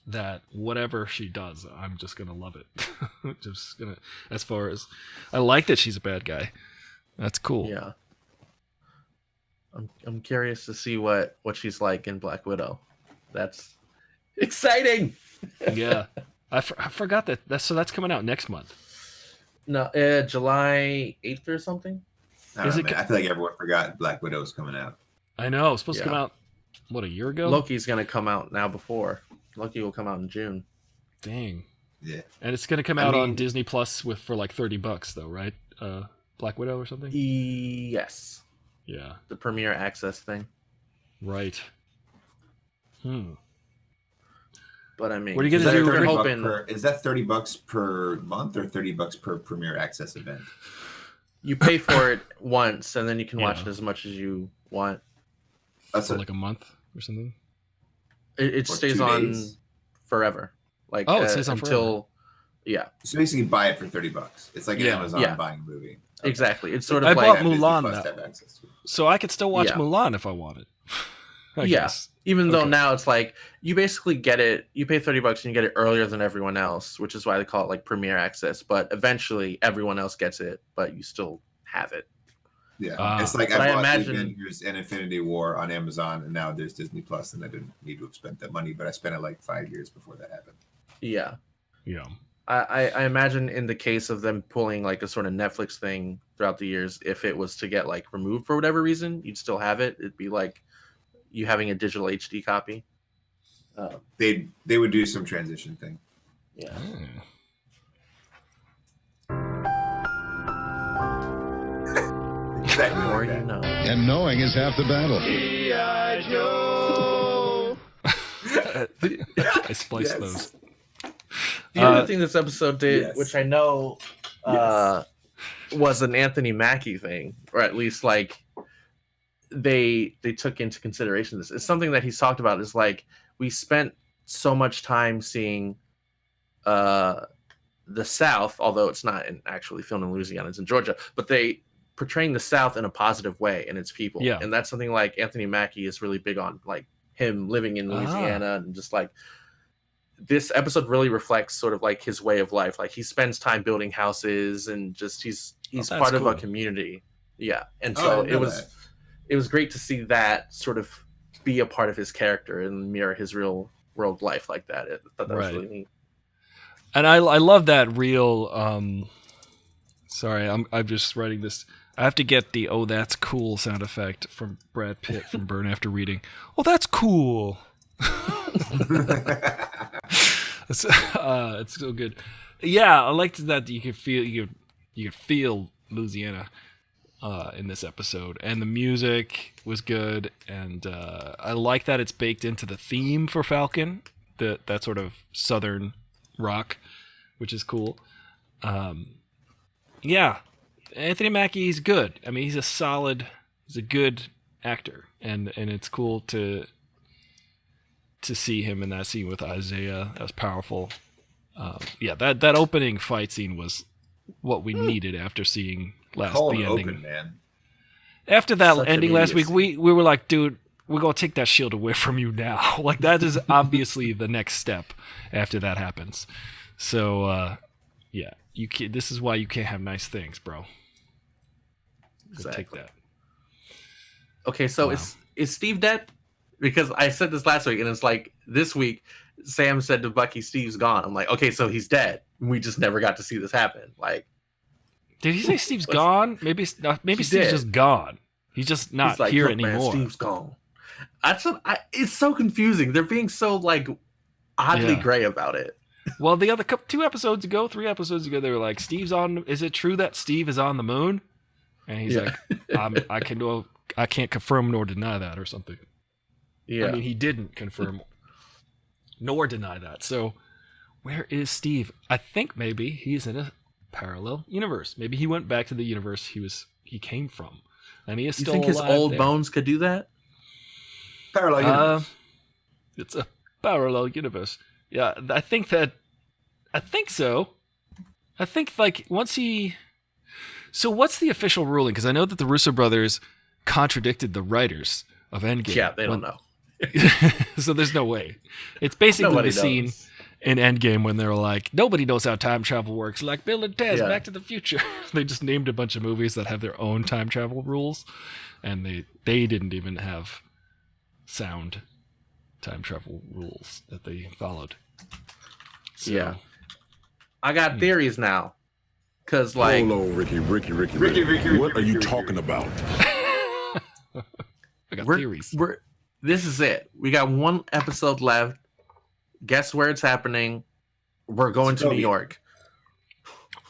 that whatever she does, I'm just gonna love it. Just gonna. As far as I like that she's a bad guy. That's cool. Yeah. I'm curious to see what she's like in Black Widow. That's exciting. Yeah, I forgot that. So that's coming out next month. No, July 8th or something. I feel like everyone forgot Black Widow was coming out. I know. It was supposed to come out a year ago. Loki's gonna come out now. Before Loki will come out in June. Dang. Yeah. And it's gonna come out on Disney Plus for like $30 though, right? Black Widow or something. Yes. Yeah. The Premier Access thing. Right. But I mean, what are you gonna do? Is that $30 per month or $30 per Premier Access event? You pay for it once, and then you can watch it as much as you want. That's like a month or something. It stays on forever. Like it stays on until forever. Yeah. So basically, buy it for $30. It's like Amazon buying a movie. Okay. Exactly. It's sort of I like bought Mulan now, so I could still watch Mulan if I wanted. I guess. Even though now it's like you basically get it. You pay $30 and you get it earlier than everyone else, which is why they call it like Premier Access. But eventually, everyone else gets it, but you still have it. Yeah, it's like I bought Avengers and Infinity War on Amazon, and now there's Disney Plus, and I didn't need to have spent that money, but I spent it like 5 years before that happened. Yeah. Yeah. I imagine in the case of them pulling like a sort of Netflix thing throughout the years, if it was to get like removed for whatever reason, you'd still have it. It'd be like you having a digital HD copy. They would do some transition thing. Yeah. Exactly. More you know. And knowing is half the battle. I spliced those. The other thing this episode did, which I know was an Anthony Mackie thing, or at least like they took into consideration this. It's something that he's talked about is like we spent so much time seeing the South, although it's not actually filmed in Louisiana, it's in Georgia, but they portraying the South in a positive way and its people. Yeah. And that's something like Anthony Mackie is really big on, like him living in Louisiana and just like this episode really reflects sort of like his way of life. Like he spends time building houses and just he's part of a community. Yeah. And so it was great to see that sort of be a part of his character and mirror his real world life like that. I thought that was really neat. And I love that real sorry, I'm just writing this. I have to get the "oh that's cool" sound effect from Brad Pitt from Burn After Reading. Oh, that's cool. It's so good. Yeah, I liked that you could feel Louisiana in this episode, and the music was good, and I like that it's baked into the theme for Falcon, that sort of southern rock, which is cool. Yeah, Anthony Mackie's good. I mean, he's a good actor, and it's cool to see him in that scene with Isaiah. That was powerful. Yeah, that opening fight scene was what we needed after seeing the ending. Open, man. After that ending last week, we were like, dude, we're gonna take that shield away from you now. Like that is obviously the next step after that happens. So yeah, this is why you can't have nice things, bro. Exactly. Take that. Okay, so is Steve dead? Because I said this last week, and it's like this week, Sam said to Bucky, "Steve's gone." I'm like, okay, so he's dead. We just never got to see this happen. Like, did he say Steve's gone? Maybe Steve's just gone. He's just not like, here anymore. Man, Steve's gone. It's so confusing. They're being so like oddly gray about it. Well, the other 3 episodes ago, they were like, "Steve's on. Is it true that Steve is on the moon?" And he's like, "I can't confirm nor deny that," or something. Yeah. I mean, he didn't confirm nor deny that. So, where is Steve? I think maybe he's in a parallel universe. Maybe he went back to the universe he came from, and he is still alive. You think his old bones could do that? Parallel universe. It's a parallel universe. Yeah, I think so. I think like once he. So what's the official ruling? Because I know that the Russo brothers contradicted the writers of Endgame. Yeah, they don't know. So there's no way. It's basically the scene in Endgame when they're like, nobody knows how time travel works. Like Bill and Ted's Back to the Future. They just named a bunch of movies that have their own time travel rules, and they didn't even have sound time travel rules that they followed. So, yeah, I got theories now. Cause like, hello, Ricky, what are you talking about? I got theories. This is it. We got 1 episode left. Guess where it's happening? We're going to New York.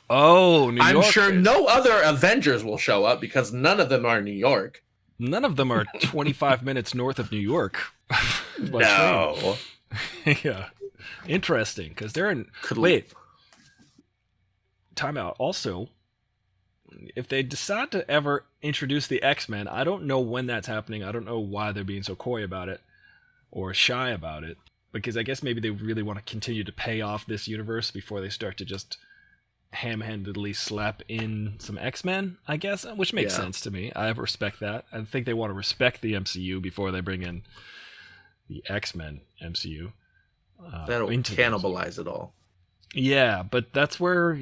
Oh, New York. I'm sure no other Avengers will show up because none of them are New York. None of them are 25 minutes north of New York. No. Yeah. Interesting, because they're in... Wait. Time out. Also, if they decide to ever introduce the X-Men, I don't know when that's happening. I don't know why they're being so coy about it or shy about it, because I guess maybe they really want to continue to pay off this universe before they start to just ham-handedly slap in some X-Men, I guess, which makes sense to me. I respect that. I think they want to respect the MCU before they bring in the X-Men MCU. That'll cannibalize it all. Yeah, but that's where,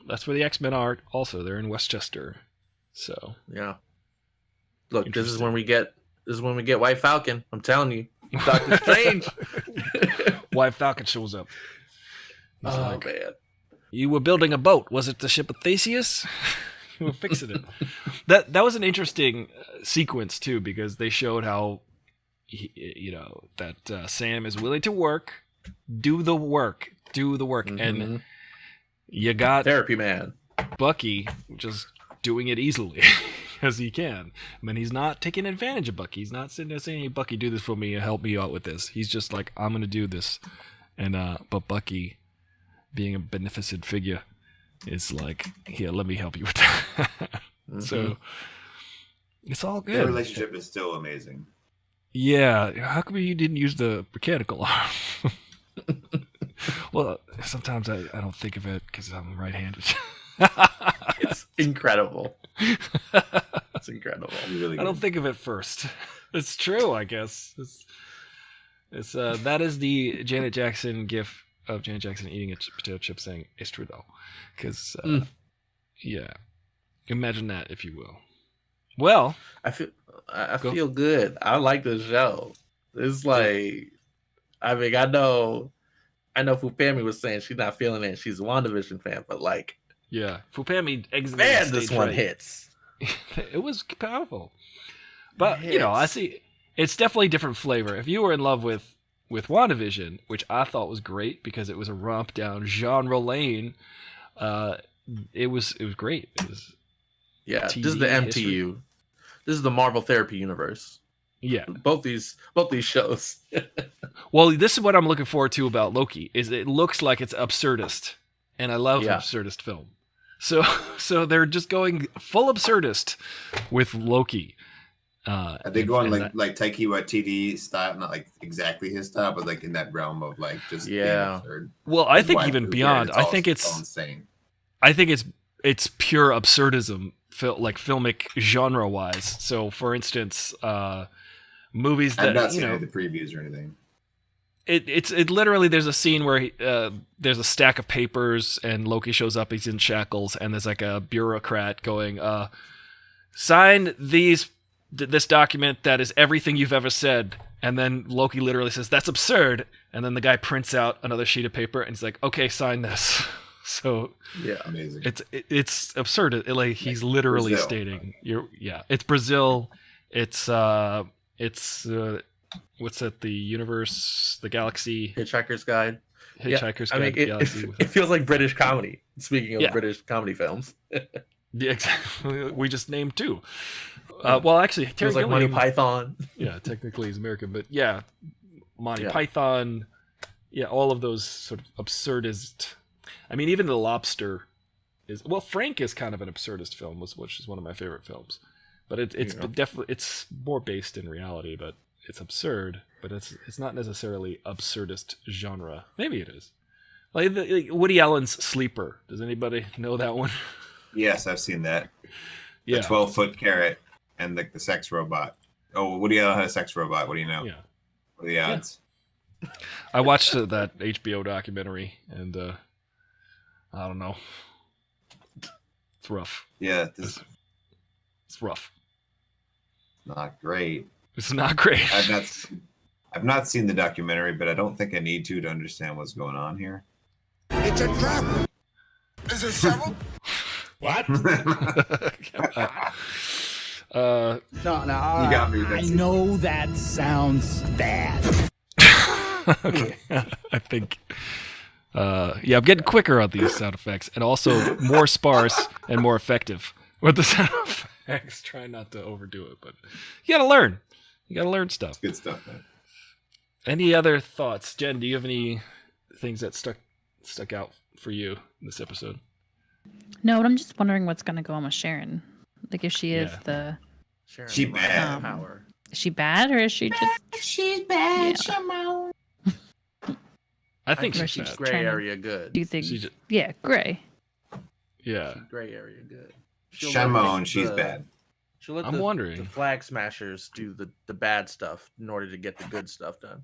that's where the X-Men are also. They're in Westchester. So, yeah. Look, this is when we get White Falcon. I'm telling you. Doctor Strange. White Falcon shows up. He's like, man. You were building a boat. Was it the ship of Theseus? You were fixing it. That was an interesting sequence too, because they showed how that Sam is willing to do the work, and you got therapy man Bucky just doing it easily as he can. I mean, he's not taking advantage of Bucky. He's not sitting there saying, "Hey, Bucky, do this for me and help me out with this." He's just like, "I'm gonna do this," and but Bucky, being a beneficent figure, is like, "Here, let me help you with that." So it's all good. Their relationship is still amazing. Yeah, how come you didn't use the mechanical arm? Well, sometimes I don't think of it because I'm right-handed. It's incredible. It's incredible. I don't think of it first. It's true, I guess. It's that is the Janet Jackson gif of Janet Jackson eating a potato chip saying "It's true though," because yeah, imagine that if you will. Well, I feel good. I like the show. It's like, I mean, I know Fupami was saying she's not feeling it. She's a WandaVision fan, but like, yeah, Fupami exited. Man, this one hits. It was powerful, but you know, I see it's definitely different flavor. If you were in love with WandaVision, which I thought was great because it was a romp down genre lane, it was great. It was this is the MTU. History. This is the Marvel Therapy Universe. Yeah, both these shows. Well, this is what I'm looking forward to about Loki. Is it looks like it's absurdist, and I love absurdist film. So they're just going full absurdist with Loki. Are they going like Taika Waititi style, not like exactly his style, but like in that realm of like just being absurd? Well, I think even beyond. I think it's insane. I think it's pure absurdism, like filmic genre wise. So, for instance, movies that I've not seen any of the previews or anything. It literally, there's a scene where there's a stack of papers and Loki shows up. He's in shackles and there's like a bureaucrat going, sign this document that is everything you've ever said. And then Loki literally says, that's absurd. And then the guy prints out another sheet of paper and he's like, okay, sign this. So yeah, amazing. It's absurd. Like he's literally Brazil. Stating it's Brazil. It's what's that? The universe, the galaxy. Hitchhiker's Guide. Hitchhiker's Guide. It feels like British comedy. Speaking of British comedy films. Yeah, exactly. We just named two. Well, actually, it was like Monty Python. Yeah, technically he's American, but yeah, Monty Python. Yeah, all of those sort of absurdist. I mean, even The Lobster is Frank is kind of an absurdist film, which is one of my favorite films. But it's definitely it's more based in reality, but it's absurd. But it's not necessarily absurdist genre. Maybe it is. Like Woody Allen's Sleeper. Does anybody know that one? Yes, I've seen that. Yeah, the 12-foot carrot and the sex robot. Oh, Woody Allen had a sex robot. What do you know? Yeah. What are the odds? Yeah. I watched that HBO documentary, and I don't know. It's rough. Yeah, it's rough. Not great. It's not great. I've not seen the documentary, but I don't think I need to understand what's going on here. It's a trap. Is it several? What? No, you got me. I know that sounds bad. Okay. I think I'm getting quicker on these sound effects and also more sparse and more effective with the sound effects. Try not to overdo it, but you gotta learn. You gotta learn stuff. Good stuff, man. Any other thoughts? Jen, do you have any things that stuck out for you in this episode? No, but I'm just wondering what's gonna go on with Sharon. Like if she is she bad. Power. Is she bad or is she just She's bad, Shimon. I think Or she's bad. Gray area good. do things? She just- Yeah, gray. Yeah. Gray area good. Shimon, she's bad. She'll let I'm wondering. the flag smashers do the bad stuff in order to get the good stuff done.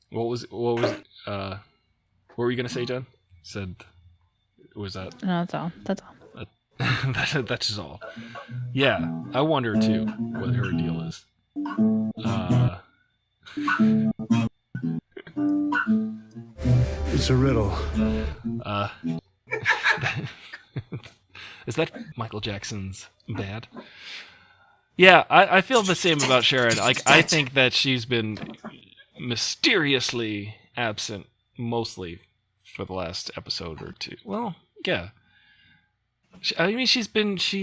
What were you gonna say, Jen? Said was that No, that's all. That's all. that's just all. Yeah, I wonder too what her deal is. It's a riddle. Is that Michael Jackson's Bad? Yeah, I feel the same about Sharon. Like, I think that she's been mysteriously absent mostly for the last episode or two. Well, yeah. I mean, she's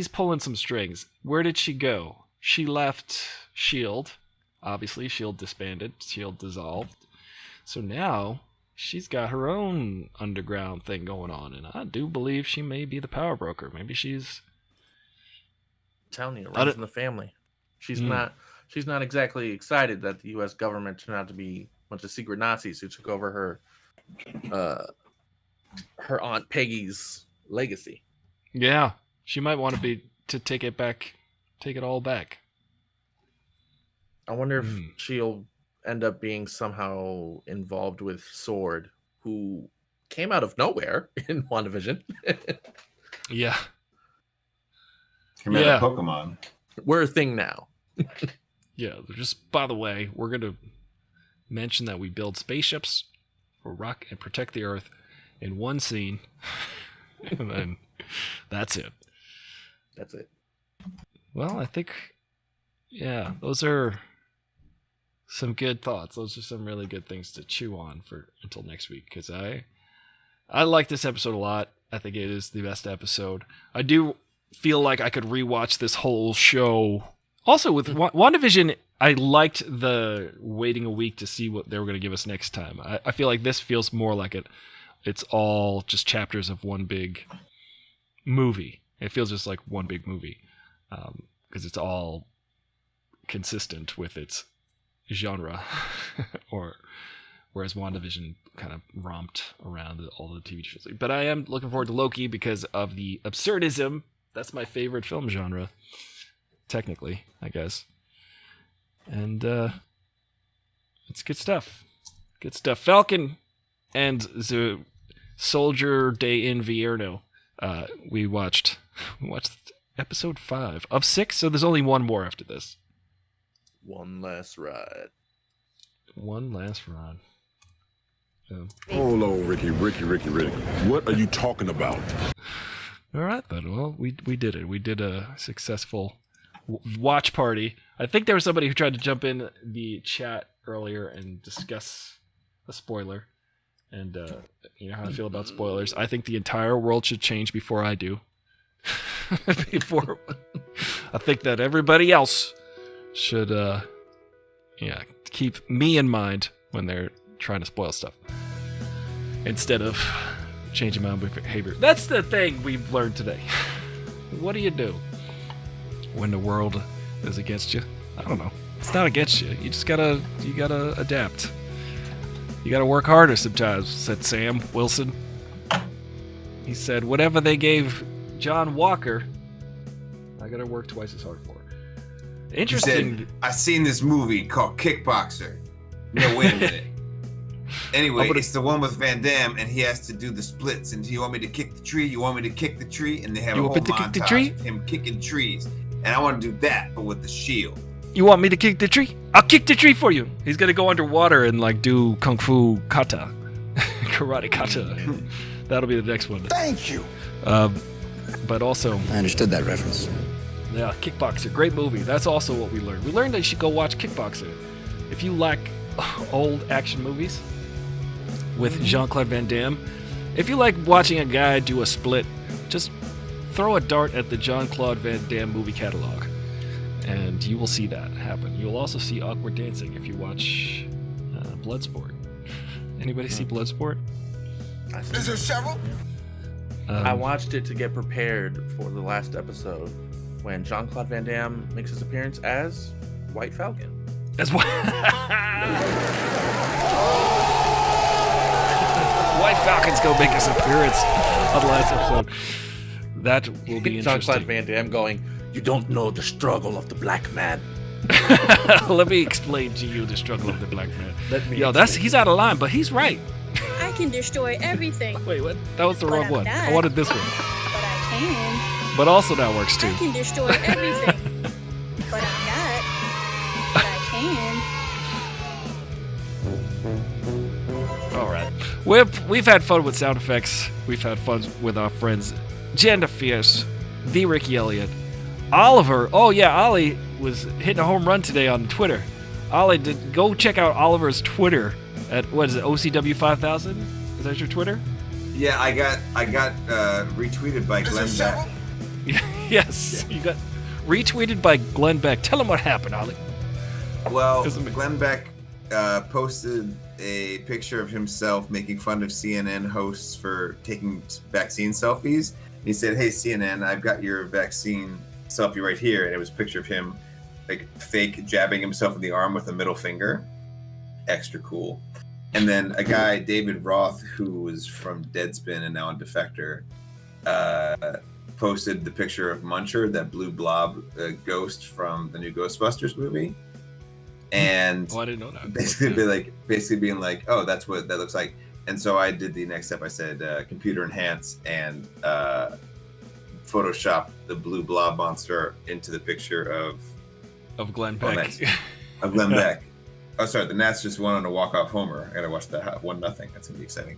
pulling some strings. Where did she go? She left S.H.I.E.L.D. Obviously, S.H.I.E.L.D. disbanded. S.H.I.E.L.D. dissolved. So now she's got her own underground thing going on, and I do believe she may be the power broker. Maybe she's... I'm telling you, it runs in the family. She's not exactly excited that the U.S. government turned out to be a bunch of secret Nazis who took over her Aunt Peggy's legacy. Yeah, she might want to take it all back. I wonder if she'll end up being somehow involved with Sword, who came out of nowhere in WandaVision. Yeah. Came out of Pokemon. We're a thing now. Yeah, just by the way, we're going to mention that we build spaceships for rock and protect the Earth in one scene. And then that's it. That's it. Well, I think, yeah, those are some good thoughts. Those are some really good things to chew on for until next week, because I like this episode a lot. I think it is the best episode. I do feel like I could rewatch this whole show. Also, with WandaVision, I liked the waiting a week to see what they were going to give us next time. I feel like this feels more like it's all just chapters of one big movie. It feels just like one big movie because it's all consistent with its genre, whereas WandaVision kind of romped around all the TV shows. But I am looking forward to Loki because of the absurdism. That's my favorite film genre, technically, I guess. And it's good stuff. Good stuff. Falcon and the Soldier Day in Vierno. We watched episode 5 of 6, so there's only one more after this. One last ride. One last ride. Hold on, Ricky. What are you talking about? All right, then. Well, we did it. We did a successful watch party. I think there was somebody who tried to jump in the chat earlier and discuss a spoiler. And you know how I feel about spoilers. I think the entire world should change before I do. I think that everybody else should keep me in mind when they're trying to spoil stuff instead of changing my own behavior. That's the thing we've learned today. What do you do when the world is against you? I don't know. It's not against you. You just gotta adapt. You gotta work harder sometimes, said Sam Wilson. He said, whatever they gave John Walker, I gotta work twice as hard for. Interesting. He said, I seen this movie called Kickboxer. No, wait a minute. Anyway, it's the one with Van Damme, and he has to do the splits. And do you want me to kick the tree? You want me to kick the tree? And they have a whole montage of him kicking trees. And I want to do that, but with the shield. You want me to kick the tree? I'll kick the tree for you. He's gonna go underwater and like do kung fu kata, karate kata. That'll be the next one. Thank you. But also, I understood that reference. Yeah, Kickboxer, great movie. That's also what we learned. We learned that you should go watch Kickboxer. If you like old action movies with Jean-Claude Van Damme, if you like watching a guy do a split, just throw a dart at the Jean-Claude Van Damme movie catalog, and you will see that happen. You'll also see awkward dancing if you watch Bloodsport. Anybody see Bloodsport? Is there several? I watched it to get prepared for the last episode when Jean-Claude Van Damme makes his appearance as White Falcon. As White Falcon's gonna make his appearance on the last episode. That will be interesting. Jean-Claude Van Damme going, you don't know the struggle of the black man. Let me explain to you the struggle of the black man. He's out of line, but he's right. I can destroy everything. Wait, what? That was the wrong one. Not. I wanted this one. But I can. But also that works too. I can destroy everything. But I'm not. But I can. All right. We've had fun with sound effects. We've had fun with our friends Janda Fierce, the Ricky Elliott, Oliver. Oh yeah, Ollie was hitting a home run today on Twitter. Ollie, go check out Oliver's Twitter at what is it, OCW 5000? Is that your Twitter? Yeah, I got retweeted by Glenn Beck. Yes, yeah. You got retweeted by Glenn Beck. Tell him what happened, Ollie. Well, Glenn Beck posted a picture of himself making fun of CNN hosts for taking vaccine selfies. He said, "Hey CNN, I've got your vaccine selfie right here," and it was a picture of him like fake jabbing himself in the arm with a middle finger. Extra cool. And then a guy, David Roth, who was from Deadspin and now on Defector, posted the picture of Muncher, that blue blob ghost from the new Ghostbusters movie. And I didn't know that. Basically being like, oh, that's what that looks like. And so I did the next step. I said, computer enhance and Photoshop the blue blob monster into the picture of Glenn Beck. Of Glenn Beck. Oh, sorry, the Nats just won on a walk-off homer. I gotta watch that 1-0. That's gonna be exciting.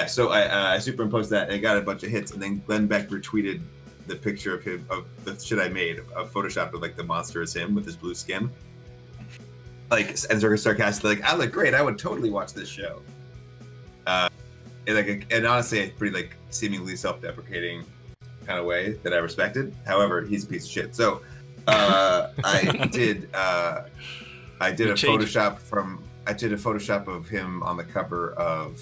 So I superimposed that and it got a bunch of hits. And then Glenn Beck retweeted the picture of him, of the shit I made, of Photoshopped with like the monster as him with his blue skin. Like, and sarcastically, like, I look great. I would totally watch this show. And honestly, a pretty like seemingly self-deprecating kind of way that I respected. However, he's a piece of shit. So I did a Photoshop of him on the cover of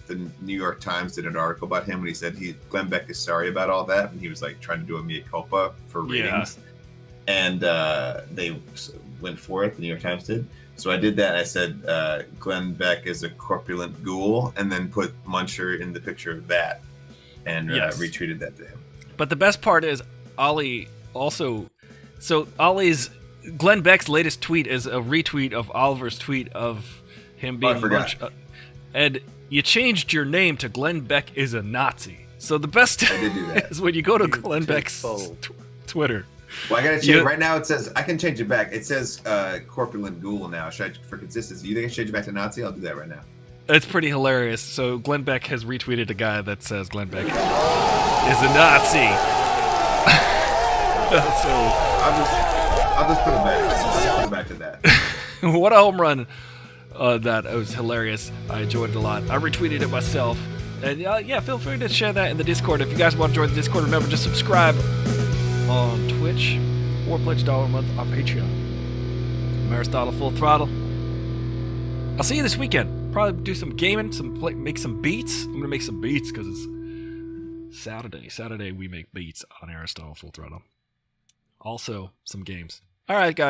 the New York Times. Did an article about him, and he said Glenn Beck is sorry about all that, and he was like trying to do a mea culpa for ratings. And they went for it. The New York Times did. So I did that. And I said Glenn Beck is a corpulent ghoul, and then put Muncher in the picture of that, and retweeted that to him. But the best part is Ollie also. So Glenn Beck's latest tweet is a retweet of Oliver's tweet of him being Munch. And you changed your name to Glenn Beck is a Nazi. So the best is when you go to Glenn Beck's Twitter. Well, I gotta change right now. It says I can change it back. It says corpulent ghoul now. For consistency, you think I should change it back to Nazi? I'll do that right now. It's pretty hilarious. So Glenn Beck has retweeted a guy that says Glenn Beck is a Nazi. So I'll just put it back. I'll put it back to that. What a home run! That was hilarious. I enjoyed it a lot. I retweeted it myself. And feel free to share that in the Discord. If you guys want to join the Discord, remember just subscribe on Twitch or pledge $1 a month on Patreon. I'm Aristotle Full Throttle. I'll see you this weekend. Probably do some gaming, make some beats. I'm gonna make some beats because it's Saturday. Saturday we make beats on Aristotle Full Throttle. Also some games. All right, guys.